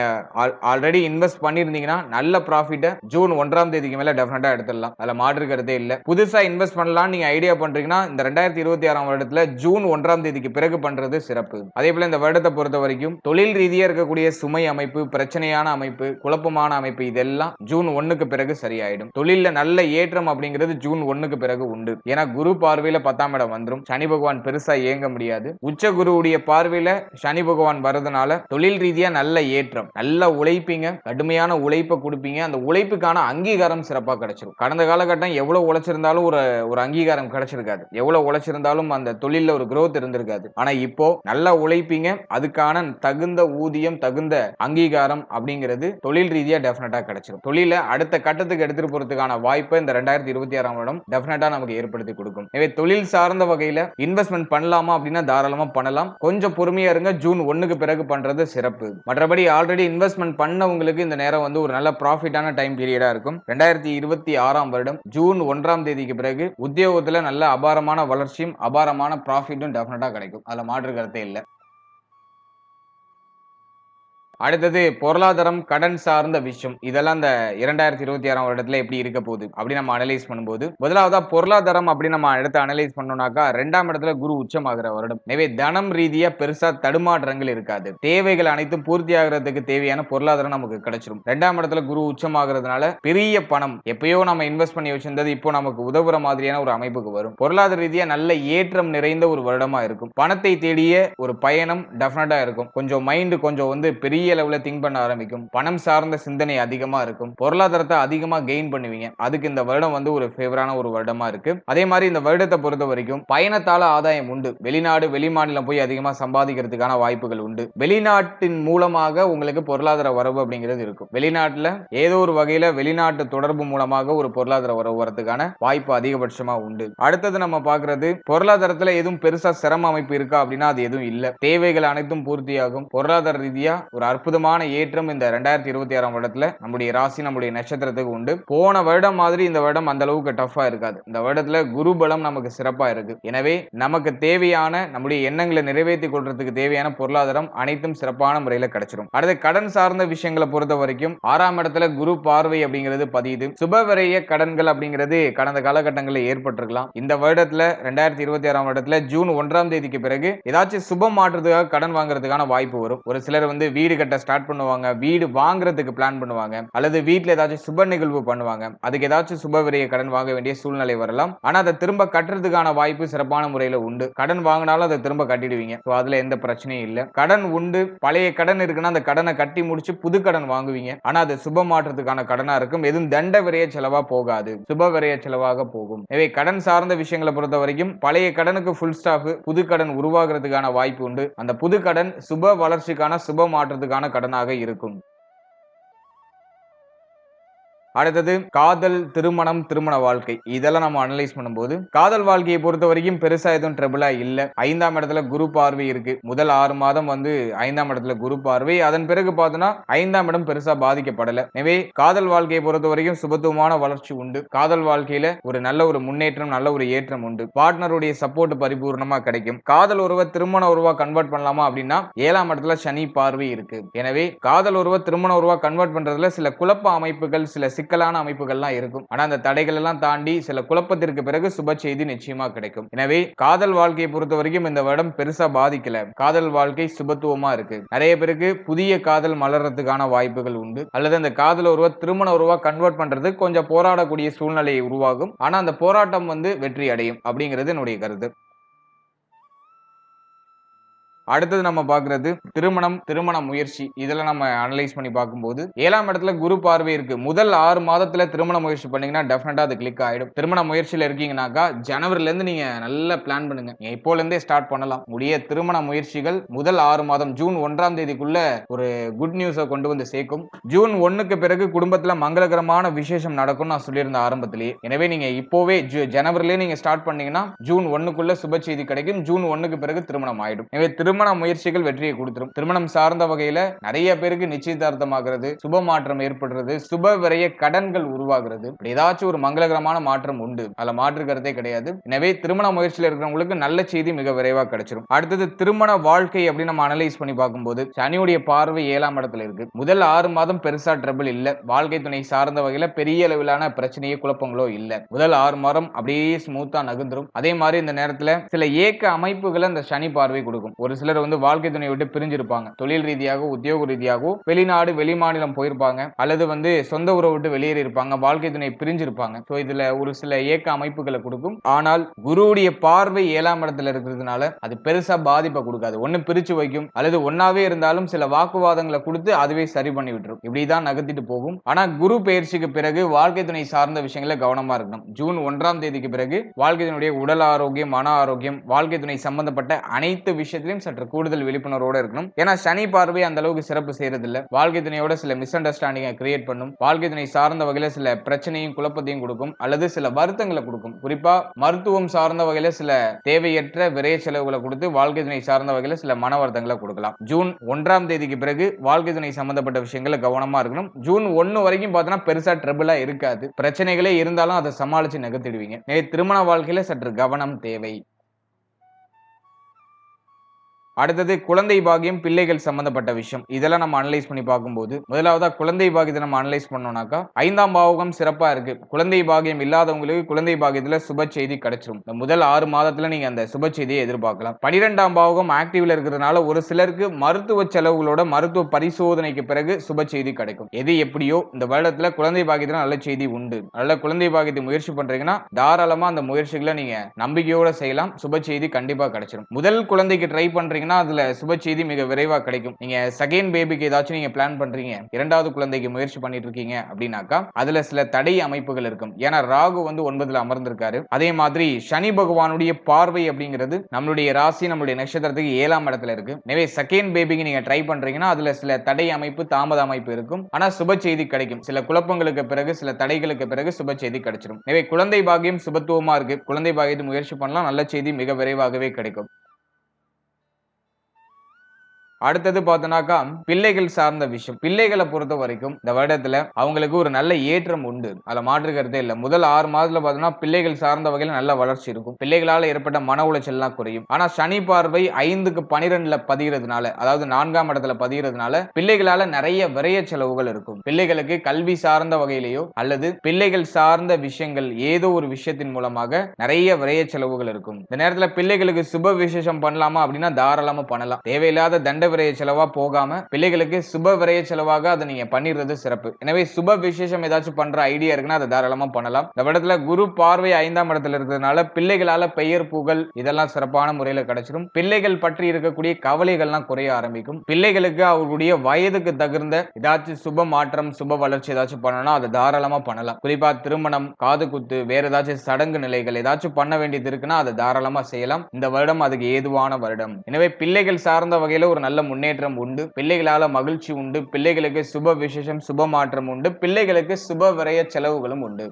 ஆல்ரெடி இன்வெஸ்ட் பண்ணிருந்தீங்கன்னா நல்ல ப்ராஃபிட்ட ஜூன் 1ஆம் தேதிக்கு மேல டெஃபினட்டா எடுத்துடலாம். அதுல மாற்று கருத்தே இல்ல. புதுசா இன்வெஸ்ட் பண்ணலாம் நீங்க ஐடியா பண்றீங்கன்னா இந்த 2026ஆம் வருடத்துல ஜூன் 1ஆம் தேதிக்கு பிறகு பண்றது சிறப்பு. அதே போல இந்த வருடத்தை பொறுத்த வரைக்கும் தொழில் ரீதியா இருக்கக்கூடிய சுமை அமைப்பு, பிரச்சனையான அமைப்பு, குழப்பமான அமைப்பு இதெல்லாம் ஜூன் 1க்கு பிறகு சரியாயிடும். தொழில்ல நல்ல ஏற்றம் அப்படிங்கிறது ஜூன் 1க்கு பிறகு உண்டு. ஏன்னா குரு பார்வையில 10ஆம் இடம் வந்துரும். சனி பகவான் பெருசா இயங்க முடியாது. உச்ச குருவுடைய பார்வையில சனி பகவான் வரதுனால தொழில் ரீதியா நல்ல ஏற்றம், நல்ல உழைப்பீங்க, கடுமையான உழைப்பை கொடுப்பீங்க. அந்த உழைப்புக்கான அங்கீகாரம் சிறப்பா கிடைச்சிரும். கடந்த காலகட்டம் எவ்வளவு உழைச்சிருந்தாலும் ஒரு அங்கீகாரம் கிடைச்சிருக்காது. எவ்வளவு உழைச்சிருந்தாலும் அந்த தொழில்ல ஒரு growth இருந்திருக்காது. ஆனா இப்போ நல்லா உழைப்பீங்க, அதுக்கான தகுந்த ஊதியம், தகுந்த அங்கீகாரம் அப்படிங்கிறது தொழில் ரீதியா டெஃபினட்டா கிடைச்சிரும். தொழில அடுத்த கட்டத்துக்கு எடுத்துட்டு போறதுக்கான வாய்ப்பை இந்த 2026ஆம் வருடம் டெஃபினட்டா நமக்கு ஏற்படுத்தி கொடுக்கும். எனவே தொழில் சார்ந்த வகையில இன்வெஸ்ட்மெண்ட் பண்ணலாமா அப்படின்னா தாராளமா பண்ணலாம். கொஞ்சம் பொறுமையா இருங்க. ஜூன் 1க்கு பிறகு பண்றது சிறப்பு. மற்றபடி ஆல்ரெடி இன்வெஸ்ட்மெண்ட் பண்ணவங்களுக்கு இந்த நேரம் வந்து ஒரு நல்ல ப்ராஃபிட்டான டைம் பீரியடா இருக்கும். 2026ஆம் வருடம் ஜூன் 1ஆம் தேதிக்கு பிறகு உத்தியோகத்துல நல்ல அபாரமான வளர்ச்சியும் அபாரமான ப்ராஃபிட்டும் டெஃபினட்டா கிடைக்கும். அதுல மாற்று கருத்தே இல்ல. அடுத்தது பொருளாதாரம், கடன் சார்ந்த விஷயம். இதெல்லாம் இந்த 2026ஆம் வருடத்துல எப்படி இருக்க போகுது அப்படி நம்ம அனலைஸ் பண்ணும்போது முதலாவதா பொருளாதாரம் அப்படி நம்ம எடுத்து அனலைஸ் பண்ணோம்னாக்கா 2ஆம் இடத்துல குரு உச்சமாகிற வருடம். எனவே தனம் ரீதியா பெருசா தடுமாற்றங்கள் இருக்காது. தேவைகள் அனைத்தும் பூர்த்தி ஆகிறதுக்கு தேவையான பொருளாதாரம் நமக்கு கிடைச்சிரும். 2ஆம் இடத்துல குரு உச்சமாகிறதுனால பெரிய பணம் எப்பயோ நம்ம இன்வெஸ்ட் பண்ணி வச்சிருந்தது இப்போ நமக்கு உதவுற மாதிரியான ஒரு அமைப்புக்கு வரும். பொருளாதார ரீதியா நல்ல ஏற்றம் நிறைந்த ஒரு வருடமா இருக்கும். பணத்தை தேடிய ஒரு பயணம் டெஃபினட்டா இருக்கும். கொஞ்சம் மைண்ட் கொஞ்சம் வந்து பெரிய அளவுல திங்க் பண்ண ஆரம்பிக்கும். பணம் சார்ந்த சிந்தனை அதிகமா இருக்கும். பொருளாதாரத்தை அதிகமா கெயின் பண்ணுவீங்க. அதுக்கு இந்த வருடம் வந்து ஒரு ஃபேவரான ஒரு வருடமா இருக்கு. அதே மாதிரி இந்த வருடத்தை பொறுத்த வரைக்கும் பயணத்தால ஆதாயம் உண்டு. வெளிநாடு வெளிமாநிலம் போய் அதிகமா சம்பாதிக்கிறதுக்கான வாய்ப்புகள் உண்டு. வெளிநாட்டின் மூலமாக உங்களுக்கு பொருளாதார வரவு அப்படிங்கிறது இருக்கும். வெளிநாட்டுல ஏதோ ஒரு வகையில வெளிநாட்டு தொடர்பு மூலமாக ஒரு பொருளாதார வரவு வரதுக்கான வாய்ப்பு அதிகபட்சமா உண்டு. அடுத்தது நம்ம பார்க்கிறது பொருளாதாரத்துல எதுவும் பெருசா சிரம அமைப்பு இருக்கா அப்படின்னா அது எதுவும் இல்ல. தேவைகள் அனைத்தும் பூர்த்தியாகும். பொருளாதார ரீதியா ஒரு அற்புதமான ஏற்றம் இந்த 2026ஆம் வருடத்துல நம்முடைய ராசி நம்முடைய நட்சத்திரத்துக்கு உண்டு. போன வருடம் மாதிரி இந்த வருடம் அந்த அளவுக்கு டஃபா இருக்காது. இந்த வருடத்துல குரு பலம் நமக்கு சிறப்பா இருக்கு. எனவே நமக்கு தேவையான நம்முடைய எண்ணங்களை நிறைவேற்றிக் கொள்றதுக்கு தேவையான பொருளாதாரம் அனைத்தும் சிறப்பான முறையில கிடைச்சிடும். அடுத்து கடன் சார்ந்த விஷயங்களை பொறுத்த வரைக்கும் 6ஆம் இடத்துல குரு பார்வை அப்படிங்கிறது பதியுது. சுபவிரய கடன்கள் அப்படிங்கிறது கடந்த காலகட்டங்களில் ஏற்பட்டிருக்கலாம். இந்த வருடத்துல 2026ஆம் வருடத்துல ஜூன் 1ஆம் தேதிக்கு பிறகு ஏதாச்சும் சுப மாற்றத்துக்காக கடன் வாங்குறதுக்கான வாய்ப்பு வரும். ஒரு சிலர் வந்து வீடு கட்ட ஸ்டார்ட் பண்ணுவாங்க, வீடு வாங்குறதுக்கு பிளான் பண்ணுவாங்க, அல்லது வீட்ல ஏதாச்சும் சுப நிகழ்வு பண்ணுவாங்க. அதுக்கு ஏதாச்சும் சுப விரைய கடன் வாங்க வேண்டிய சூழ்நிலை வரலாம். ஆனா அதை திரும்ப கட்டுறதுக்கான வாய்ப்பு சிறப்பான முறையில உண்டு. கடன் வாங்கினாலும் அதை திரும்ப கட்டிடுவீங்க. அதுல எந்த பிரச்சனையும் இல்ல. கடன் உண்டு. பழைய கடன் இருக்குன்னா அந்த கடனை கட்டி முடிச்சு புது கடன் வாங்குவீங்க. ஆனா அது சுப மாற்றத்துக்கான கடனா இருக்கும். எதுவும் தண்ட விரைய செலவா போகாது, சுப விரைய செலவாக போகும். எனவே கடன் சார்ந்த விஷயங்களை பொறுத்த வரைக்கும் பழைய கடனுக்கு ஃபுல் ஸ்டாப், புது கடன் உருவாகிறதுக்கான வாய்ப்பு உண்டு. அந்த புது கடன் சுப வளர்ச்சிக்கான சுப மாற்றத்துக்கான கடனாக இருக்கும். அடுத்தது காதல், திருமணம், திருமண வாழ்க்கை. இதெல்லாம் நம்ம அனலைஸ் பண்ணும்போது காதல் வாழ்க்கையை பொறுத்த வரைக்கும் பெருசா எதுவும் ட்ரபிளா இல்ல. 5ஆம் இடத்துல குரு பார்வை இருக்கு. முதல் 6 மாதம் வந்து 5ஆம் இடத்துல குரு பார்வை. அதன் பிறகு பார்த்தோம்னா 5ஆம் இடம் பெருசா பாதிக்கப்படல. எனவே காதல் வாழ்க்கையை பொறுத்த வரைக்கும் சுபத்துவமான வளர்ச்சி உண்டு. காதல் வாழ்க்கையில ஒரு நல்ல ஒரு முன்னேற்றம், நல்ல ஒரு ஏற்றம் உண்டு. பார்ட்னருடைய சப்போர்ட் பரிபூர்ணமா கிடைக்கும். காதல் உறவை திருமண உறவா கன்வெர்ட் பண்ணலாமா அப்படின்னா 7ஆம் இடத்துல சனி பார்வை இருக்கு. எனவே காதல் உறவை திருமண உறவா கன்வெர்ட் பண்றதுல சில குழப்ப அமைப்புகள், சில சிக்கலான அமைப்புகள்லாம் இருக்கும். ஆனா அந்த தடைகள் எல்லாம் தாண்டி சில குழப்பத்திற்கு பிறகு சுப செய்தி நிச்சயமா கிடைக்கும். எனவே காதல் வாழ்க்கையை பொறுத்த வரைக்கும் இந்த வருடம் பெருசா பாதிக்கல. காதல் வாழ்க்கை சுபத்துவமா இருக்கு. நிறைய பேருக்கு புதிய காதல் மலர்றதுக்கான வாய்ப்புகள் உண்டு. அல்லது அந்த காதல் உறவை திருமண உறவா கன்வெர்ட் பண்றது கொஞ்சம் போராடக்கூடிய சூழ்நிலை உருவாகும். ஆனா அந்த போராட்டம் வந்து வெற்றி அடையும் அப்படிங்கிறது என்னுடைய கருத்து. அடுத்தது நம்ம பாக்குறது திருமண முயற்சி. இதுல நம்ம அனலைஸ் பண்ணி பார்க்கும்போது 7ஆம் இடத்துல குரு பார்வை இருக்கு. முதல் 6 மாதத்துல திருமண முயற்சி பண்ணீங்கன்னா டெஃபினட்டா அது கிளிக் ஆயிடும். திருமண முயற்சியில இருக்கீங்கன்னாக்கா ஜனவரில இருந்து நீங்க நல்லா பிளான் பண்ணுங்க. இப்போல இருந்தே ஸ்டார்ட் பண்ணலாம். உடைய திருமண முயற்சிகள் முதல் 6 மாதம் ஜூன் 1ஆம் தேதிக்குள்ள ஒரு குட் நியூஸை கொண்டு வந்து சேர்க்கும். ஜூன் 1க்கு பிறகு குடும்பத்துல மங்களகரமான விசேஷம் நடக்கும் நான் சொல்லியிருந்த ஆரம்பத்திலேயே. எனவே நீங்க இப்போவே ஜனவரிலேயே நீங்க ஸ்டார்ட் பண்ணீங்கன்னா ஜூன் 1க்குள்ள சுப செய்தி கிடைக்கும். ஜூன் 1க்கு பிறகு திருமணம் ஆயிடும். எனவே திருமண முயற்சிகள் வெற்றியை கொடுத்துரும். திருமணம் சார்ந்த வகையில நிறைய பேருக்கு நிச்சயதார்த்தமாகிறது, சுப மாற்றம் ஏற்படுறது, சுப விரைய கடன்கள் உருவாகிறது. ஏதாச்சும் ஒரு மங்களகரமான மாற்றம் உண்டு. அதுல மாற்று கருத்தே கிடையாது. எனவே திருமண முயற்சியில் இருக்கிறவங்களுக்கு நல்ல செய்தி மிக விரைவா கிடைச்சிரும். அடுத்தது திருமண வாழ்க்கை அப்படின்னு நம்ம அனலைஸ் பண்ணி பார்க்கும்போது சனியுடைய பார்வை 7ஆம் இடத்துல இருக்கு. முதல் 6 மாதம் பெருசா ட்ரபிள் இல்ல. வாழ்க்கை துணை சார்ந்த வகையில பெரிய அளவிலான பிரச்சனையோ குழப்பங்களோ இல்ல. முதல் 6 மாதம் அப்படியே ஸ்மூத்தா நகர்ந்துரும். அதே மாதிரி இந்த நேரத்துல சில ஏக்க அமைப்புகளை அந்த சனி பார்வை கொடுக்கும். ஒரு சிலர் வாழ்க்கை துணை விட்டு பிரிஞ்சிருப்பாங்க. தொழில் ரீதியாகவோ உத்தியோக ரீதியாகவோ வெளிநாடு வெளிமாநிலம் போயிருப்பாங்க, அல்லது சொந்த உறவு விட்டு வெளியேறி இருப்பாங்க, வாழ்க்கை துணை பிரிஞ்சிருப்பாங்க. இதுல ஒரு சில ஏக்க அமைப்புகளை கொடுக்கும். ஆனால் குருவுடைய பார்வை 7ஆம் இடத்துல இருக்கிறதுனால அது பெருசா பாதிப்பை கொடுக்காது. ஒண்ணு பிரிச்சு வைக்கும், அல்லது ஒன்னாவே இருந்தாலும் சில வாக்குவாதங்களை கொடுத்து அதுவே சரி பண்ணி விட்டுரும். இப்படிதான் நகர்த்திட்டு போகும். ஆனா குரு பெயர்ச்சிக்கு பிறகு வாழ்க்கை துணை சார்ந்த விஷயங்களை கவனமா இருக்கணும். ஜூன் 1ஆம் தேதிக்கு பிறகு வாழ்க்கை துணையுடைய உடல் ஆரோக்கியம், மன ஆரோக்கியம், வாழ்க்கை துணை சம்பந்தப்பட்ட அனைத்து விஷயத்திலையும் சற்று கூடுதல் விழிப்புணர்வோட இருக்கணும். ஏன்னா சனி பார்வை அந்த அளவுக்கு சிறப்பு செய்யறது இல்ல. வாழ்க்கை துணையோட சில மிஸ் அண்டர்ஸ்டாண்டிங்கை கிரியேட் பண்ணும். வாழ்க்கை துணை சார்ந்த வகையில சில பிரச்சனையும் குழப்பத்தையும் கொடுக்கும், அல்லது சில வருத்தங்களை கொடுக்கும். குறிப்பா மருத்துவம் சார்ந்த வகையில சில தேவையற்ற விரைய செலவுகளை கொடுத்து வாழ்க்கை துணை சார்ந்த வகையில சில மன வருத்தங்களை கொடுக்கலாம். ஜூன் 1ஆம் தேதிக்கு பிறகு வாழ்க்கை துணை சம்பந்தப்பட்ட விஷயங்களை கவனமா இருக்கணும். ஜூன் 1 வரைக்கும் பார்த்தோன்னா பெருசா ட்ரபிளா இருக்காது. பிரச்சனைகளே இருந்தாலும் அதை சமாளிச்சு நகர்த்திடுவீங்க. திருமண வாழ்க்கையில சற்று கவனம் தேவை. அடுத்தது குழந்தை பாகியம், பிள்ளைகள் சம்பந்தப்பட்ட விஷயம். இதெல்லாம் நம்ம அனலைஸ் பண்ணி பார்க்கும்போது முதலாவதா குழந்தை பாகியத்தை நம்ம அனலைஸ் பண்ணோம்னாக்கா 5ஆம் பாவகம் சிறப்பா இருக்கு. குழந்தை பாகியம் இல்லாதவங்களுக்கு குழந்தை பாகியத்துல சுப செய்தி கிடைச்சிரும். இந்த முதல் 6 மாதத்துல நீங்க அந்த சுப செய்தியை எதிர்பார்க்கலாம். 12ஆம் பாவகம் ஆக்டிவ்ல இருக்கிறதுனால ஒரு சிலருக்கு மருத்துவ செலவுகளோட மருத்துவ பரிசோதனைக்கு பிறகு சுப செய்தி கிடைக்கும். எது எப்படியோ இந்த வருடத்துல குழந்தை பாகியத்துல நல்ல செய்தி உண்டு. நல்ல குழந்தை பாகியத்தை முயற்சி பண்றீங்கன்னா தாராளமா அந்த முயற்சிகளை நீங்க நம்பிக்கையோட செய்யலாம். சுப செய்தி கண்டிப்பா கிடைச்சிரும். முதல் குழந்தைக்கு ட்ரை பண்றீங்க, அதுல சுப செய்தி மிக விரைவா கிடைக்கும். நீங்க செகண்ட் பேபிக்கு ஏதாச்சும் நீங்க பிளான் பண்றீங்க, 2வது குழந்தைக்கு முயற்சி பண்ணிட்டு இருக்கீங்க அப்படின்னாக்கா அதுல சில தடை அமைப்புகள் இருக்கும். ஏன்னா ராகு 9ல அமர்ந்திருக்காரு. அதே மாதிரி சனி பகவானுடைய பார்வை அப்படிங்கிறது நம்மளுடைய ராசி, நம்மளுடைய நட்சத்திரத்துக்கு 7ஆம் இடத்துல இருக்கு. எனவே செகண்ட் பேபிக்கு நீங்க ட்ரை பண்றீங்கன்னா அதுல சில தடை அமைப்பு, தாமத அமைப்பு இருக்கும். ஆனா சுப செய்தி கிடைக்கும். சில குழப்பங்களுக்கு பிறகு, சில தடைகளுக்கு பிறகு சுப செய்தி கிடைச்சிடும். எனவே குழந்தை பாகியம் சுபத்துவமா இருக்கு. குழந்தை பாகியத்தை முயற்சி பண்ணலாம். நல்ல செய்தி மிக விரைவாகவே கிடைக்கும். அடுத்தது பார்த்தோம்னாக்கா பிள்ளைகள் சார்ந்த விஷயம். பிள்ளைகளை பொறுத்த வரைக்கும் இந்த வருடத்துல அவங்களுக்கு ஒரு நல்ல ஏற்றம் உண்டு. அதுல மாற்று கருத்தே இல்ல. முதல் 6 மாதத்துல பார்த்தோம்னா பிள்ளைகள் சார்ந்த வகையில நல்ல வளர்ச்சி இருக்கும். பிள்ளைகளால ஏற்பட்ட மன உளைச்சல் எல்லாம் குறையும். ஆனா சனி பார்வை 5க்கு 12ல பதிகிறதுனால, அதாவது 4ஆம் இடத்துல பதிகிறதுனால பிள்ளைகளால நிறைய விரைய செலவுகள் இருக்கும். பிள்ளைகளுக்கு கல்வி சார்ந்த வகையிலேயோ அல்லது பிள்ளைகள் சார்ந்த விஷயங்கள் ஏதோ ஒரு விஷயத்தின் மூலமாக நிறைய விரைய செலவுகள் இருக்கும். இந்த நேரத்துல பிள்ளைகளுக்கு சுப விசேஷம் பண்ணலாமா அப்படின்னா தாராளமா பண்ணலாம். தேவையில்லாத தண்ட விரைய செலவா போகாம பிள்ளைகளுக்கு சுப விரைய செலவாக அதை நீங்க பண்ணிடுறது சிறப்பு. எனவே சுப விசேஷம் ஏதாச்சும் பண்ற ஐடியா இருக்குன்னா அதை தாராளமா பண்ணலாம். இந்த இடத்துல குரு பார்வை 5ஆம் இடத்துல இருக்கிறதுனால பிள்ளைகளால பெயர் புகழ் இதெல்லாம் சிறப்பான முறையில கிடைச்சிடும். பிள்ளைகள் பற்றி இருக்கக்கூடிய கவலைகள்லாம் குறைய ஆரம்பிக்கும். பிள்ளைகளுக்கு அவர்களுடைய வயதுக்கு தகுந்த ஏதாச்சும் சுப மாற்றம், சுப வளர்ச்சி ஏதாச்சும் பண்ணணும், அதை தாராளமா பண்ணலாம். குறிப்பா திருமணம், காது குத்து, வேற ஏதாச்சும் சடங்கு நிலைகள் ஏதாச்சும் பண்ண வேண்டியது இருக்குன்னா அதை தாராளமா செய்யலாம். இந்த வருடம் அதுக்கு ஏதுவான வருடம். எனவே பிள்ளைகள் சார்ந்த வகையில ஒரு நல்ல முன்னேற்றம் உண்டு. பிள்ளைகளால மகிழ்ச்சி உண்டு. பிள்ளைகளுக்கு சுப விசேஷம், சுப மாற்றம் உண்டு. பிள்ளைகளுக்கு சுப விரய செலவுகளும் உண்டு.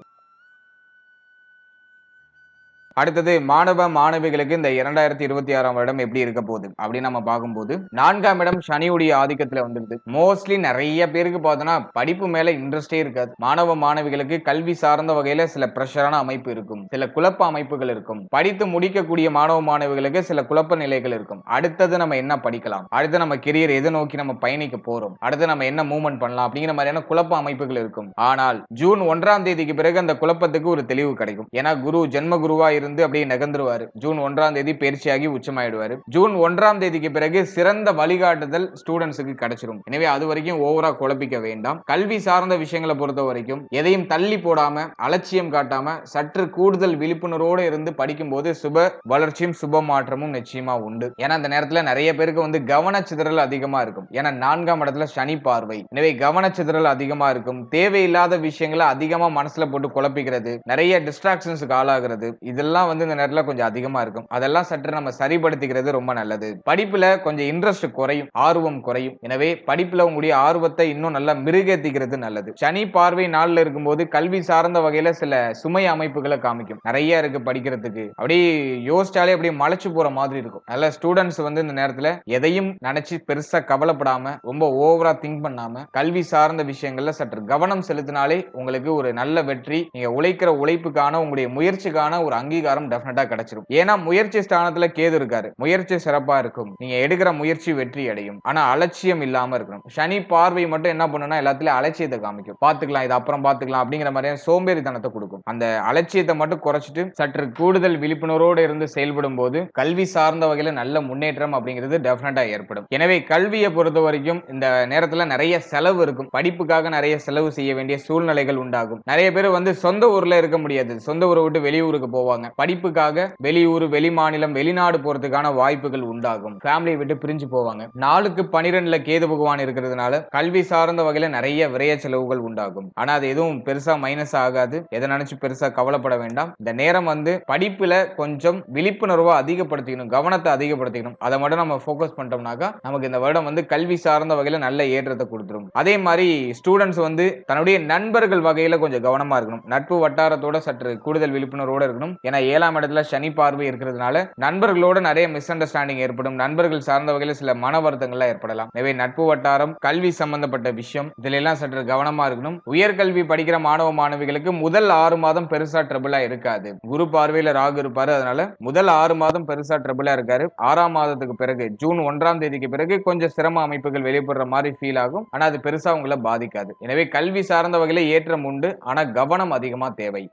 அடுத்தது மாணவ மாணவிகளுக்கு இந்த 2026ஆம் வருடம் எப்படி இருக்க போகுது அப்படின்னு நம்ம பார்க்கும்போது 4ஆம் இடம் சனியுடைய ஆதிக்கத்துல வந்துருது. மோஸ்ட்லி நிறைய பேருக்கு பார்த்தோம்னா படிப்பு மேல இன்ட்ரெஸ்டே இருக்காது. மாணவ மாணவிகளுக்கு கல்வி சார்ந்த வகையில சில பிரஷரான அமைப்பு இருக்கும், சில குழப்ப அமைப்புகள் இருக்கும். படித்து முடிக்கக்கூடிய மாணவ மாணவிகளுக்கு சில குழப்ப நிலைகள் இருக்கும். அடுத்தது நம்ம என்ன படிக்கலாம், அடுத்து நம்ம கெரியர் எதை நோக்கி நம்ம பயணிக்க போறோம், அடுத்து நம்ம என்ன மூவ்மெண்ட் பண்ணலாம் அப்படிங்கிற மாதிரியான குழப்ப அமைப்புகள் இருக்கும். ஆனால் ஜூன் 1ஆம் தேதிக்கு பிறகு அந்த குழப்பத்துக்கு ஒரு தெளிவு கிடைக்கும். ஏன்னா குரு ஜென்ம குருவா இருந்து அப்படியே நகர்ந்துருவாரு. ஜூன் 1ஆம் தேதி பயிற்சியாகி உச்சமாயிடுவாரு. ஜூன் 1ஆம் தேதிக்கு பிறகு சிறந்த வழிகாட்டுதல் ஸ்டூடெண்ட்ஸுக்கு கிடைச்சிரும். எனவே அது வரைக்கும் ஓவரா குழப்பிக்க வேண்டாம். கல்வி சார்ந்த விஷயங்களை பொறுத்த வரைக்கும் எதையும் தள்ளி போடாம, அலட்சியம் காட்டாம, சற்று கூடுதல் விழிப்புணர்வோடு இருந்து படிக்கும்போது சுப வளர்ச்சியும் சுப மாற்றமும் நிச்சயமா உண்டு. ஏன்னா அந்த நேரத்துல நிறைய பேருக்கு வந்து கவனச்சிதறல் அதிகமா இருக்கும். ஏன்னா 4ஆம் இடத்துல சனி பார்வை. எனவே கவனச்சிதறல் அதிகமா இருக்கும். தேவையில்லாத விஷயங்களை அதிகமா மனசுல போட்டு குழப்பிக்கிறது, நிறைய டிஸ்ட்ராக்ஷன்ஸ்க்கு ஆளாகிறது, இதெல்லாம் வந்து இந்த நேரத்துல கொஞ்சம் அதிகமா இருக்கும். அதெல்லாம் சற்று நம்ம சரிப்படுத்திக்கிறது ரொம்ப நல்லது. படிப்புல கொஞ்சம் இன்ட்ரெஸ்ட் குறையும், ஆர்வம் குறையும். எனவே படிப்புல உங்களுடைய ஆர்வத்தை இன்னும் நல்லா மிருகேத்திக்கிறது நல்லது. சனி பார்வை நாள்ல இருக்கும்போது கல்வி சார்ந்த வகையில சில சுமை அமைப்புகளை காமிக்கும். நிறைய இருக்கு படிக்கிறதுக்கு, அப்படியே யோசிச்சாலே அப்படியே மலைச்சு போற மாதிரி இருக்கும். அதனால ஸ்டூடெண்ட்ஸ் வந்து இந்த நேரத்துல எதையும் நினைச்சு பெருசா கவலைப்படாம, ரொம்ப ஓவரா திங்க் பண்ணாம, கல்வி சார்ந்த விஷயங்கள்ல சற்று கவனம் செலுத்தினாலே உங்களுக்கு ஒரு நல்ல வெற்றி, நீங்க உழைக்கிற உழைப்புக்கான உங்களுடைய முயற்சிக்கான ஒரு அங்கீகாரம் டெஃபினட்டா கிடைச்சிரும். ஏன்னா முயற்சி ஸ்தானத்துல கேது இருக்காரு. முயற்சி சிறப்பா இருக்கும். நீங்க எடுக்கிற முயற்சி வெற்றி அடையும். ஆனா அலட்சியம் இல்லாம இருக்கணும். சனி பார்வை மட்டும் என்ன பண்ணுனா எல்லாத்துலயும் அலட்சியத்தை காமிக்கும். பாத்துக்கலாம், இது அப்புறம் பாத்துக்கலாம் அப்படிங்கிற மாதிரியான சோம்பேறித்தனத்தை கொடுக்கும். அந்த அலட்சியத்தை மட்டும் குறைச்சிட்டு சற்று கூடுதல் விழிப்புணர்வோடு இருந்து செயல்படும் போது கல்வி சார்ந்த வகையில நல்ல முன்னேற்றம் அப்படிங்கிறது டெஃபினட்டா ஏற்படும். எனவே கல்வியை பொறுத்த வரைக்கும் இந்த நேரத்துல நிறைய செலவு இருக்கும். படிப்புக்காக நிறைய செலவு செய்ய வேண்டிய சூழ்நிலைகள் உண்டாகும். நிறைய பேர் வந்து சொந்த ஊர்ல இருக்க முடியாது. சொந்த ஊரை விட்டு வெளியூருக்கு போவாங்க. படிப்புக்காக வெளியூர், வெளிமாநிலம், வெளிநாடு போறதுக்கான வாய்ப்புகள் உண்டாகும். ஃபேமிலியை விட்டு பிரிஞ்சு போவாங்க. 4க்கு 12ல கேது பகவான் இருக்கிறதுனால கல்வி சார்ந்த வகையில நிறைய விரைய செலவுகள் உண்டாகும். ஆனா அது எதுவும் பெருசா மைனஸ் ஆகாது. எதை நினைச்சு பெருசா கவலைப்பட வேண்டாம். இந்த நேரம் வந்து படிப்புல கொஞ்சம் விழிப்புணர்வை அதிகப்படுத்திக்கணும், கவனத்தை அதிகப்படுத்திக்கணும். அதை மட்டும் நம்ம ஃபோக்கஸ் பண்ணிட்டோம்னாக்கா நமக்கு இந்த வருடம் வந்து கல்வி சார்ந்த வகையில நல்ல ஏற்றத்தை கொடுத்துரும். அதே மாதிரி ஸ்டூடெண்ட்ஸ் வந்து தன்னுடைய நண்பர்கள் வகையில கொஞ்சம் கவனமா இருக்கணும். நட்பு வட்டாரத்தோட சற்று கூடுதல் விழிப்புணர்வோட இருக்கணும். ஏன்னா 7ஆம் இடத்துல சனி பார்வை இருக்கிறதுனால நண்பர்களோட நிறைய மிஸ் அண்டர்ஸ்டாண்டிங் ஏற்படும். நண்பர்கள் சார்ந்த வகையில சில மன வருத்தங்கள்லாம் ஏற்படலாம். எனவே நட்பு வட்டாரம், கல்வி சம்பந்தப்பட்ட விஷயம், இதுல எல்லாம் சற்று கவனமா இருக்கணும். உயர்கல்வி படிக்கிற மாணவ மாணவிகளுக்கு முதல் 6 மாதம் பெருசா ட்ரபிளா இருக்காது. குரு பார்வையில ராகு இருப்பாரு. அதனால முதல் 6 மாதம் பெருசா ட்ரபிளா இருக்காரு. 6ஆம் மாதத்துக்கு பிறகு ஜூன் 1ஆம் தேதிக்கு பிறகு கொஞ்சம் சிரம அமைப்புகள் வெளிப்படுற மாதிரி ஃபீல் ஆகும். ஆனா அது பெருசா உங்களை பாதிக்காது. எனவே கல்வி சார்ந்த வகையில ஏற்றம் உண்டு. ஆனா கவனம் அதிகமா தேவை.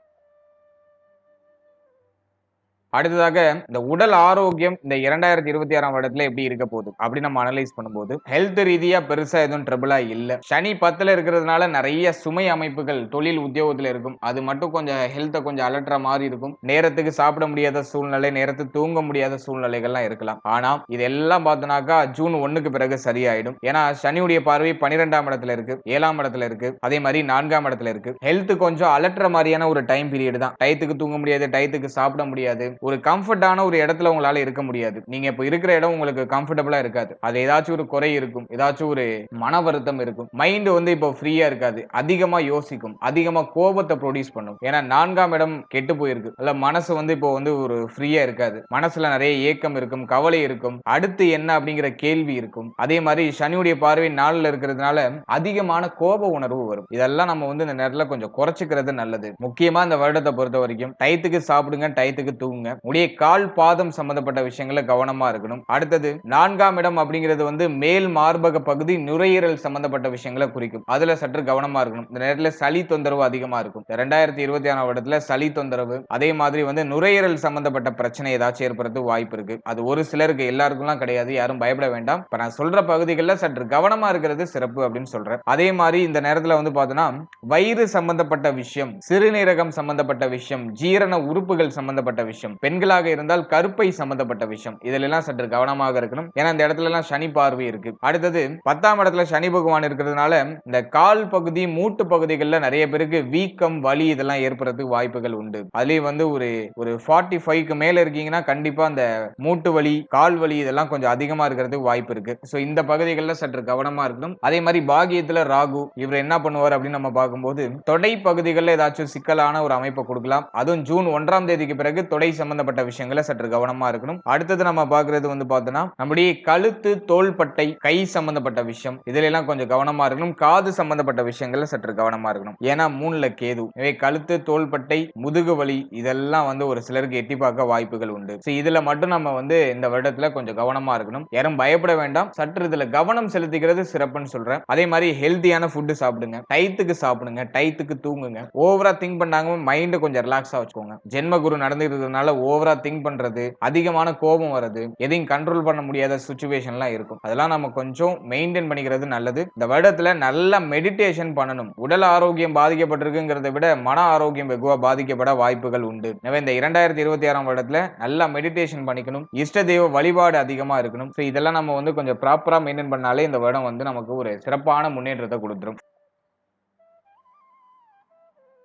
அடுத்ததாக இந்த உடல் ஆரோக்கியம் இந்த 2026ஆம் வருடத்துல எப்படி இருக்க போகுது அப்படி நம்ம அனலைஸ் பண்ணும்போது ஹெல்த் ரீதியா பெருசா எதுவும் ட்ரபிளா இல்ல. சனி 10ல இருக்கிறதுனால நிறைய சுமை அமைப்புகள் தொழில் உத்தியோகத்துல இருக்கும். அது மட்டும் கொஞ்சம் ஹெல்த்தை கொஞ்சம் அலட்டுற மாதிரி இருக்கும். நேரத்துக்கு சாப்பிட முடியாத சூழ்நிலை, நேரத்துக்கு தூங்க முடியாத சூழ்நிலைகள்லாம் இருக்கலாம். ஆனா இதெல்லாம் பார்த்தோம்னாக்கா ஜூன் 1க்கு பிறகு சரியாயிடும். ஏன்னா சனியுடைய பார்வை 12ஆம் இடத்துல இருக்கு, 7ஆம் இடத்துல இருக்கு, அதே மாதிரி 4ஆம் இடத்துல இருக்கு. ஹெல்த் கொஞ்சம் அலட்டுற மாதிரியான ஒரு டைம் பீரியட் தான். டயத்துக்கு தூங்க முடியாது, டயத்துக்கு சாப்பிட முடியாது, ஒரு கம்ஃபர்டான ஒரு இடத்துல உங்களால இருக்க முடியாது. நீங்க இப்ப இருக்கிற இடம் உங்களுக்கு கம்ஃபர்டபிளா இருக்காது. அது ஏதாச்சும் ஒரு குறை இருக்கும், ஏதாச்சும் ஒரு மன வருத்தம் இருக்கும். மைண்ட் வந்து இப்போ ஃப்ரீயா இருக்காது. அதிகமா யோசிக்கும், அதிகமா கோபத்தை ப்ரொடியூஸ் பண்ணும். ஏன்னா 4ஆம் இடம் கெட்டு போயிருக்கு. அல்ல மனசு வந்து இப்போ வந்து ஒரு ஃப்ரீயா இருக்காது. மனசுல நிறைய ஏக்கம் இருக்கும், கவலை இருக்கும், அடுத்து என்ன அப்படிங்கிற கேள்வி இருக்கும். அதே மாதிரி சனியுடைய பார்வை 4ல இருக்கிறதுனால அதிகமான கோப உணர்வு வரும். இதெல்லாம் நம்ம வந்து இந்த நேரத்துல கொஞ்சம் குறைச்சிக்கிறது நல்லது. முக்கியமா இந்த வருடத்தை பொறுத்த வரைக்கும் டயத்துக்கு சாப்பிடுங்க, டயத்துக்கு தூங்குங்க. உடைய கால் பாதம் சம்பந்தப்பட்ட விஷயங்கள கவனமா இருக்கணும். அடுத்தது 4ஆம் இடம் அப்படிங்கிறது வந்து மேல் மார்பக பகுதி நுரையீரல் சம்பந்தப்பட்ட விஷயங்களை குறிக்கும். அதுல சற்று கவனமா இருக்கணும். இந்த நேரத்துல சளி தொந்தரவு அதிகமா இருக்கும். 2026ஆம் வருடத்துல சளி தொந்தரவு, அதே மாதிரி வந்து நுரையீரல் சம்பந்தப்பட்ட பிரச்சனை ஏதாச்சும் ஏற்படுறது வாய்ப்பு இருக்கு. அது ஒரு சிலருக்கு, எல்லாருக்கும்லாம் கிடையாது. யாரும் பயப்பட வேண்டாம். இப்ப நான் சொல்ற பகுதிகளில் சற்று கவனமா இருக்கிறது சிறப்பு அப்படின்னு சொல்றேன். அதே மாதிரி இந்த நேரத்துல வந்து பார்த்தோம்னா வயிறு சம்பந்தப்பட்ட விஷயம், சிறுநீரகம் சம்பந்தப்பட்ட விஷயம், ஜீரண உறுப்புகள் சம்பந்தப்பட்ட விஷயம், பெண்களாக இருந்தால் கருப்பை சம்பந்தப்பட்ட விஷயம், இதுல எல்லாம் சற்று கவனமாக இருக்கணும். ஏன்னா இந்த இடத்துல எல்லாம் சனி பார்வை இருக்கு. அடுத்தது 10ஆம் இடத்துல சனி பகவான் இருக்கிறதுனால இந்த கால் பகுதி, மூட்டு பகுதிகளில் நிறைய பேருக்கு வீக்கம், வலி இதெல்லாம் ஏற்படுறதுக்கு வாய்ப்புகள் உண்டு. அதுலயும் வந்து ஒரு 45க்கு மேல இருக்கீங்கன்னா கண்டிப்பா அந்த மூட்டு வலி, கால் வலி இதெல்லாம் கொஞ்சம் அதிகமா இருக்கிறதுக்கு வாய்ப்பு இருக்கு. சோ இந்த பகுதிகளில் சற்று கவனமா இருக்கணும். அதே மாதிரி பாகியத்துல ராகு இவர் என்ன பண்ணுவார் அப்படின்னு நம்ம பார்க்கும்போது தொடை பகுதிகளில் ஏதாச்சும் சிக்கலான ஒரு அமைப்பை கொடுக்கலாம். அதுவும் ஜூன் 1ஆம் தேதிக்கு பிறகு தொடை சம்பந்தப்பட்ட விஷயங்களை சற்று கவனமா இருக்கணும். அடுத்தது நம்ம பார்க்கிறது வந்து பார்த்தோம்னா நம்முடைய கழுத்து, தோள்பட்டை, கை சம்பந்தப்பட்ட விஷயம், இதுல எல்லாம் கொஞ்சம் கவனமா இருக்கணும். காது சம்பந்தப்பட்ட விஷயங்கள்ல சற்று கவனமா இருக்கணும். ஏன்னா 3ல கேது. எனவே கழுத்து, தோள்பட்டை, முதுகு வலி இதெல்லாம் வந்து ஒரு சிலருக்கு எட்டி பார்க்க வாய்ப்புகள் உண்டு. இதுல மட்டும் நம்ம வந்து இந்த வருடத்துல கொஞ்சம் கவனமா இருக்கணும். யாரும் பயப்பட வேண்டாம். சற்று இதுல கவனம் செலுத்திக்கிறது சிறப்புன்னு சொல்றேன். அதே மாதிரி ஹெல்தியான ஃபுட் சாப்பிடுங்க, டயத்துக்கு சாப்பிடுங்க, டயத்துக்கு தூங்குங்க. ஓவரா திங்க் பண்ணாங்க மைண்ட் கொஞ்சம் ரிலாக்ஸா வச்சுக்கோங்க. ஜென்ம குரு நடந்துட்டு இருக்கிறதுனால ஓவரா திங்க் பண்றது, அதிகமான கோபம் வருது, எதையும் கண்ட்ரோல் பண்ண முடியாத சுச்சுவேஷன்லாம் இருக்கும். அதெல்லாம் நம்ம கொஞ்சம் மெயின்டைன் பண்ணிக்கிறது நல்லது. இந்த வருடத்துல நல்ல மெடிடேஷன் பண்ணணும். உடல் ஆரோக்கியம் பாதிக்கப்பட்டிருக்குங்கிறத விட மன ஆரோக்கியம் வெகுவா பாதிக்கப்பட வாய்ப்புகள் உண்டு. எனவே இந்த 2026ஆம் வருடத்துல நல்லா மெடிடேஷன் பண்ணிக்கணும். இஷ்ட தெய்வ வழிபாடு அதிகமா இருக்கணும். இதெல்லாம் நம்ம வந்து கொஞ்சம் ப்ராப்பரா மெயின்டைன் பண்ணாலே இந்த வருடம் வந்து நமக்கு ஒரு சிறப்பான முன்னேற்றத்தை கொடுத்துரும்.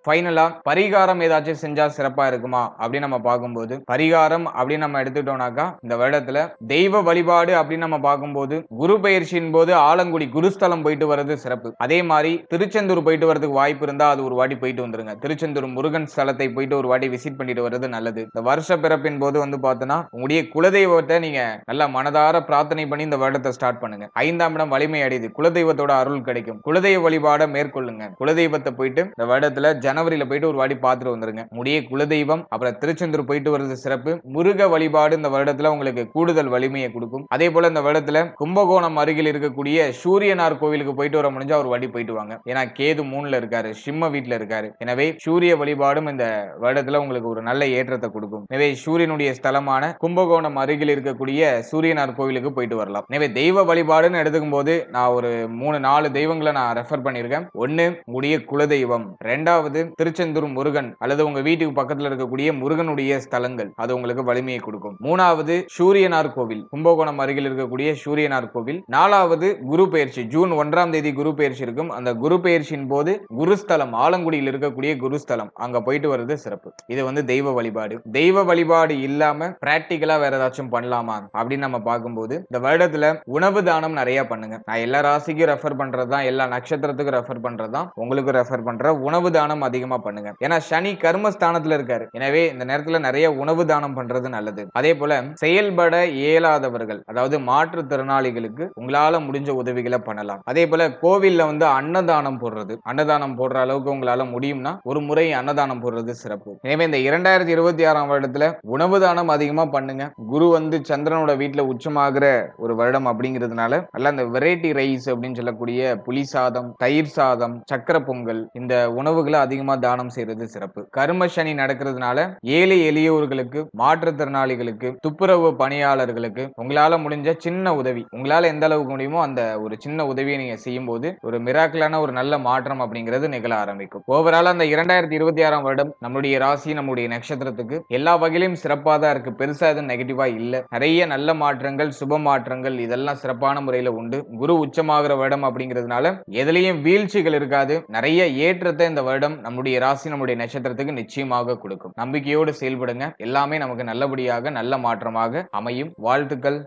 ஃபைனலா பரிகாரம் ஏதாச்சும் செஞ்சா சிறப்பா இருக்குமா அப்படின்னு நம்ம பார்க்கும்போது, பரிகாரம் அப்படின்னு நம்ம எடுத்துட்டோம்னாக்கா இந்த வருடத்துல தெய்வ வழிபாடு அப்படின்னு நம்ம பார்க்கும்போது குரு பெயர்ச்சியின் போது ஆலங்குடி குருஸ்தலம் போயிட்டு வர்றது சிறப்பு. அதே மாதிரி திருச்செந்தூர் போயிட்டு வரதுக்கு வாய்ப்பு இருந்தா அது ஒரு வாட்டி போயிட்டு வந்துருங்க. திருச்செந்தூர் முருகன் ஸ்தலத்தை போயிட்டு ஒரு வாட்டி விசிட் பண்ணிட்டு வர்றது நல்லது. இந்த வருஷ பிறப்பின் போது வந்து பார்த்தோன்னா உங்களுடைய குலதெய்வத்தை நீங்க நல்லா மனதார பிரார்த்தனை பண்ணி இந்த வருடத்தை ஸ்டார்ட் பண்ணுங்க. 5ஆம் இடம் வலிமை அடையுது. குலதெய்வத்தோட அருள் கிடைக்கும். குலதெய்வ வழிபாட மேற்கொள்ளுங்க. குலதெய்வத்தை போயிட்டு இந்த வருடத்துல ஜனவரியில போயிட்டு ஒரு வாட்டி பார்த்துட்டு வந்துருங்க. முடிய குலதெய்வம் அப்புறம் திருச்செந்தூர் போயிட்டு வருது சிறப்பு. முருக வழிபாடு இந்த வருடத்துல உங்களுக்கு கூடுதல் வலிமையை கொடுக்கும். அதே போல இந்த வருடத்துல கும்பகோணம் அருகில் இருக்கக்கூடிய சூரியனார் கோவிலுக்கு போயிட்டு வர முடிஞ்சா ஒரு வாட்டி போயிட்டு வாங்க. ஏன்னா கேது 3ல இருக்காரு, சிம்ம வீட்டுல இருக்காரு. எனவே சூரிய வழிபாடும் இந்த வருடத்துல உங்களுக்கு ஒரு நல்ல ஏற்றத்தை கொடுக்கும். எனவே சூரியனுடைய ஸ்தலமான கும்பகோணம் அருகில் இருக்கக்கூடிய சூரியனார் கோவிலுக்கு போயிட்டு வரலாம். எனவே தெய்வ வழிபாடுன்னு எடுத்துக்கும் போது நான் ஒரு 3-4 தெய்வங்களை நான் ரெஃபர் பண்ணியிருக்கேன். ஒன்னு உடைய குலதெய்வம், ரெண்டாவது திருச்செந்தூர் முருகன் அல்லது உங்க வீட்டுக்கு பக்கத்துல இருக்கக்கூடிய முருகனுடைய ஸ்தலங்கள், அது உங்களுக்கு வலிமையை கொடுக்கும். மூணாவது சூரியனார் கோவில், கும்பகோணம் அருகில் இருக்கக்கூடிய சூரியனார் கோவில். நாலாவது குரு பெயர்ச்சி, ஜூன் 1ஆம் தேதி குரு பெயர்ச்சி இருக்கும். அந்த குரு பெயர்ச்சியின் போது குருஸ்தலம் ஆலங்குடியில் இருக்கக்கூடிய குருஸ்தலம் அங்க போயிட்டு வருது சிறப்பு. இது வந்து தெய்வ வழிபாடு. தெய்வ வழிபாடு இல்லாம பிராக்டிகலா வேற ஏதாச்சும் பண்ணலாமா அப்படின்னு நம்ம பார்க்கும்போது இந்த வருடத்துல உணவு தானம் நிறைய பண்ணுங்க. நான் எல்லா ராசிக்கும் ரெஃபர் பண்றதுதான், எல்லா நட்சத்திரத்துக்கும் ரெஃபர் பண்றதுதான், உங்களுக்கு ரெஃபர் பண்ற உணவு தானம் அதிகமா பண்ணுங்க. ஏன்னா சனி கர்மஸ்தானத்துல இருக்காரு. எனவே இந்த நேரத்துல நிறைய உணவு தானம் பண்றது நல்லது. அதே போல செயல்பட இயலாதவர்கள், அதாவது மாற்றுத்திறனாளிகளுக்கு உங்களால முடிஞ்ச உதவிகளை பண்ணலாம். அதே போல கோவில்ல வந்து அன்னதானம் போடுறது, அன்னதானம் போடுற அளவுக்கு உங்களால முடியும்னா ஒரு முறை அன்னதானம் போடுறது சிறப்பு. எனவே இந்த 2026ஆம் வருடத்துல உணவு தானம் அதிகமா பண்ணுங்க. குரு வந்து சந்திரனோட வீட்டுல உச்சமாகிற ஒரு வருடம் அப்படிங்கிறதுனால நல்ல இந்த வெரைட்டி ரைஸ் அப்படின்னு சொல்லக்கூடிய புளி சாதம், தயிர் சாதம், சக்கரை பொங்கல், இந்த உணவுகளை அதிகமா தானம் செய்யறது சிறப்பு. கர்ம சனி நடக்கிறதுனால ஏழை எளியோர்களுக்கு, மாற்றுத்திறனாளிகளுக்கு, துப்புரவு பணியாளர்களுக்கு உங்களால முடிஞ்ச சின்ன உதவி, உங்களால எந்த அளவுக்கு முடியுமோ அந்த ஒரு சின்ன உதவியை நீங்க செய்யும் போது ஒரு மிராக்கிளான ஒரு நல்ல மாற்றம் அப்படிங்கிறது நிகழ ஆரம்பிக்கும். ஓவரால் அந்த 2026ஆம் வருடம் நம்முடைய ராசி, நம்முடைய நட்சத்திரத்துக்கு எல்லா வகையிலும் சிறப்பா தான் இருக்கு. பெருசா எதுவும் நெகட்டிவா இல்ல. நிறைய நல்ல மாற்றங்கள், சுப மாற்றங்கள் இதெல்லாம் சிறப்பான முறையில உண்டு. குரு உச்சமாகிற வருடம் அப்படிங்கிறதுனால எதுலயும் வீழ்ச்சிகள் இருக்காது. நிறைய ஏற்றத்தை இந்த வருடம் நம்முடைய ராசி, நம்முடைய நட்சத்திரத்துக்கு நிச்சயமாக கொடுக்கும். நம்பிக்கையோடு செயல்படுங்க. எல்லாமே நமக்கு நல்லபடியாக நல்ல மாற்றமாக அமையும். வாழ்த்துக்கள்.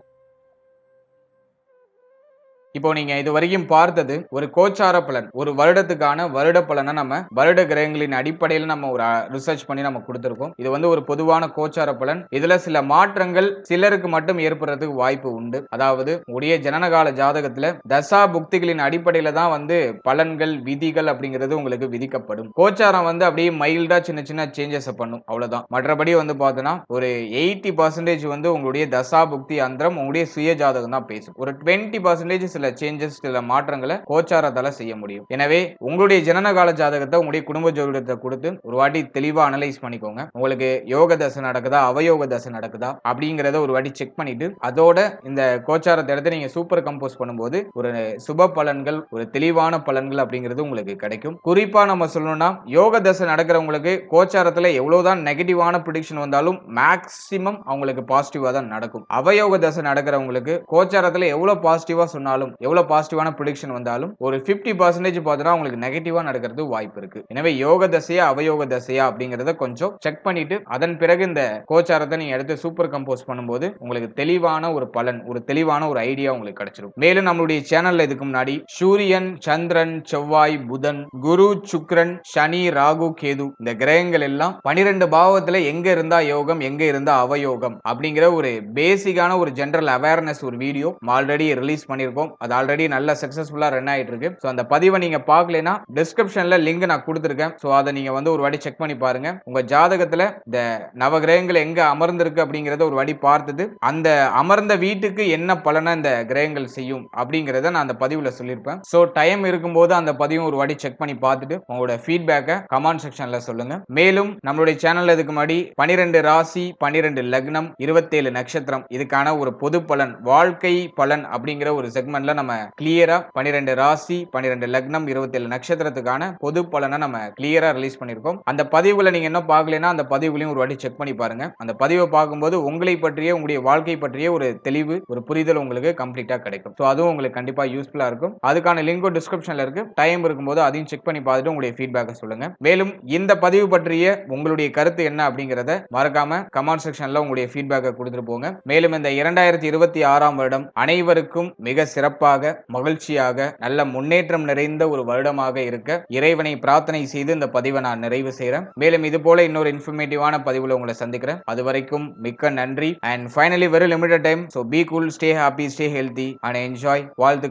இப்போ நீங்க இது வரைக்கும் பார்த்தது ஒரு கோச்சார பலன், ஒரு வருடத்துக்கான வருட பலனை நம்ம வருட கிரகங்களின் அடிப்படையில் நம்ம ஒரு ரிசர்ச் பண்ணி நம்ம கொடுத்திருக்கோம். இது வந்து ஒரு பொதுவான கோச்சார பலன். இதுல சில மாற்றங்கள் சிலருக்கு மட்டும் ஏற்படுறதுக்கு வாய்ப்பு உண்டு. அதாவது உடைய ஜனனகால ஜாதகத்துல தசா புக்திகளின் அடிப்படையில தான் வந்து பலன்கள், விதிகள் அப்படிங்கிறது உங்களுக்கு விதிக்கப்படும். கோச்சாரம் வந்து அப்படியே மைல்டா சின்ன சின்ன சேஞ்சஸ் பண்ணும், அவ்வளவுதான். மற்றபடி வந்து பார்த்தோன்னா ஒரு 80% வந்து உங்களுடைய தசா புக்தி அந்தரம் உங்களுடைய சுய ஜாதகம் தான் பேசும். ஒரு 20% சில சேஞ்சஸ், சில மாற்றங்களை கோச்சாரத்தால செய்ய முடியும். எனவே உங்களுடைய ஜனனகால ஜாதகத்தை உங்களுடைய குடும்ப ஜோதிடத்தை கொடுத்து ஒரு வாட்டி தெளிவா அனலைஸ் பண்ணிக்கோங்க. உங்களுக்கு யோக தசை நடக்குதா, அவயோக தசை நடக்குதா அப்படிங்கறத ஒரு வாட்டி செக் பண்ணிட்டு அதோட இந்த கோச்சாரத்தை எடுத்து நீங்க சூப்பர் கம்போஸ் பண்ணும்போது ஒரு சுப பலன்கள், ஒரு தெளிவான பலன்கள் அப்படிங்கிறது உங்களுக்கு கிடைக்கும். குறிப்பா நம்ம சொல்லணும்னா யோக தசை நடக்கிறவங்களுக்கு கோச்சாரத்துல எவ்வளவுதான் நெகட்டிவான ப்ரெடிக்ஷன் வந்தாலும் மேக்சிமம் அவங்களுக்கு பாசிட்டிவா தான் நடக்கும். அவயோக தசை நடக்கிறவங்களுக்கு கோச்சாரத்துல எவ்வளவு பாசிட்டிவா சொன்னாலும், எவ்வளவு பாசிட்டிவான ப்ரெடிக்ஷன் வந்தாலும் ஒரு 50% பார்த்தா உங்களுக்கு நெகட்டிவா நடக்கிறது வாய்ப்பு இருக்கு. எனவே யோக தசையா அவயோக தசையா அப்படிங்கறத கொஞ்சம் செக் பண்ணிட்டு அதன் பிறகு இந்த கோச்சாரத்தை நீங்க எடுத்து சூப்பர் கம்போஸ் பண்ணும்போது உங்களுக்கு தெளிவான ஒரு பலன், ஒரு தெளிவான ஒரு ஐடியா உங்களுக்கு கிடைச்சிடும். மேலும் நம்மளுடைய சேனல்ல இதுக்கு முன்னாடி சூரியன், சந்திரன், செவ்வாய், புதன், குரு, சுக்கிரன், சனி, ராகு, கேது இந்த கிரகங்கள் எல்லாம் 12 பாவத்துல எங்க இருந்தா யோகம், எங்க இருந்தா அவயோகம் அப்படிங்கிற ஒரு பேசிக்கான ஒரு ஜெனரல் அவேர்னஸ் ஒரு வீடியோ ஆல்ரெடி ரிலீஸ் பண்ணியிருக்கோம். அது ஆல்ரெடி நல்ல சக்சஸ்ஃபுல்லா ரன் ஆயிட்டு இருக்கு. ஸோ அந்த பதிவை நீங்க பார்க்கலைன்னா டிஸ்கிரிப்ஷன்ல லிங்க் நான் கொடுத்துருக்கேன். ஸோ அதை நீங்க வந்து ஒரு வாட்டி செக் பண்ணி பாருங்க. உங்க ஜாதகத்துல இந்த நவகிரகங்கள் எங்க அமர்ந்திருக்கு அப்படிங்கறத ஒரு வாட்டி பார்த்துட்டு அந்த அமர்ந்த வீட்டுக்கு என்ன பலனை இந்த கிரகங்கள் செய்யும் அப்படிங்கறத நான் அந்த பதிவுல சொல்லியிருப்பேன். ஸோ டைம் இருக்கும்போது அந்த பதிவும் ஒரு வாட்டி செக் பண்ணி பார்த்துட்டு உங்களோட ஃபீட்பேக்கை கமெண்ட் செக்ஷன்ல சொல்லுங்க. மேலும் நம்மளுடைய சேனல்ல இதுக்கு முன்னாடி 12 ராசி 12 லக்னம் 27 நட்சத்திரம் இதுக்கான ஒரு பொது பலன் வாழ்க்கை பலன் அப்படிங்கிற ஒரு செக்மெண்ட்ல நம்ம கிளியரா 12 ராசி 12 லக்னம் 27 நட்சத்திரத்துக்கான பொது பலனை நம்ம கிளியரா ரிலீஸ் பண்ணிருக்கோம். அந்த பதிவுகளை நீங்க என்ன பார்க்கலனா அந்த பதிவுகளையும் ஒரு வாட்டி செக் பண்ணி பாருங்க. அந்த பதிவை பார்க்கும்போது உங்களை பற்றிய உங்களுடைய வாழ்க்கை பற்றிய ஒரு தெளிவு ஒரு புரிதல் உங்களுக்கு கம்ப்ளீட்டா கிடைக்கும். ஸோ அதுவும் உங்களுக்கு கண்டிப்பா யூஸ்ஃபுல்லா இருக்கும். அதுக்கான லிங்க் டிஸ்கிரிப்ஷன்ல இருக்கு. டைம் இருக்கும்போது அதையும் செக் பண்ணி பார்த்துட்டு உங்களுடைய ஃபீட்பேக்கை சொல்லுங்க. மேலும் இந்த பதிவு பற்றிய உங்களுடைய கருத்து என்ன அப்படிங்கறத மறக்காம கமெண்ட் செக்ஷன்ல உங்களுடைய ஃபீட்பேக்கை கொடுத்துட்டு போங்க. மேலும் இந்த 2026ஆம் வருடம் அனைவருக்கும் மிக சிறப்பாக மகிழ்ச்சியாக நல்ல முன்னேற்றம் நிறைந்த ஒரு வருடமாக இருக்க இறைவனை பிரார்த்தனை செய்து இந்த பதிவை நான் நிறைவு செய்றேன். மேலும் இது போல இன்னொரு இன்ஃபர்மேட்டிவான பதிவுல உங்களை சந்திக்கிறேன். அது வரைக்கும் மிக்க நன்றி. And finally very limited time. So be cool, stay happy, stay healthy and enjoy. வாழ்த்து.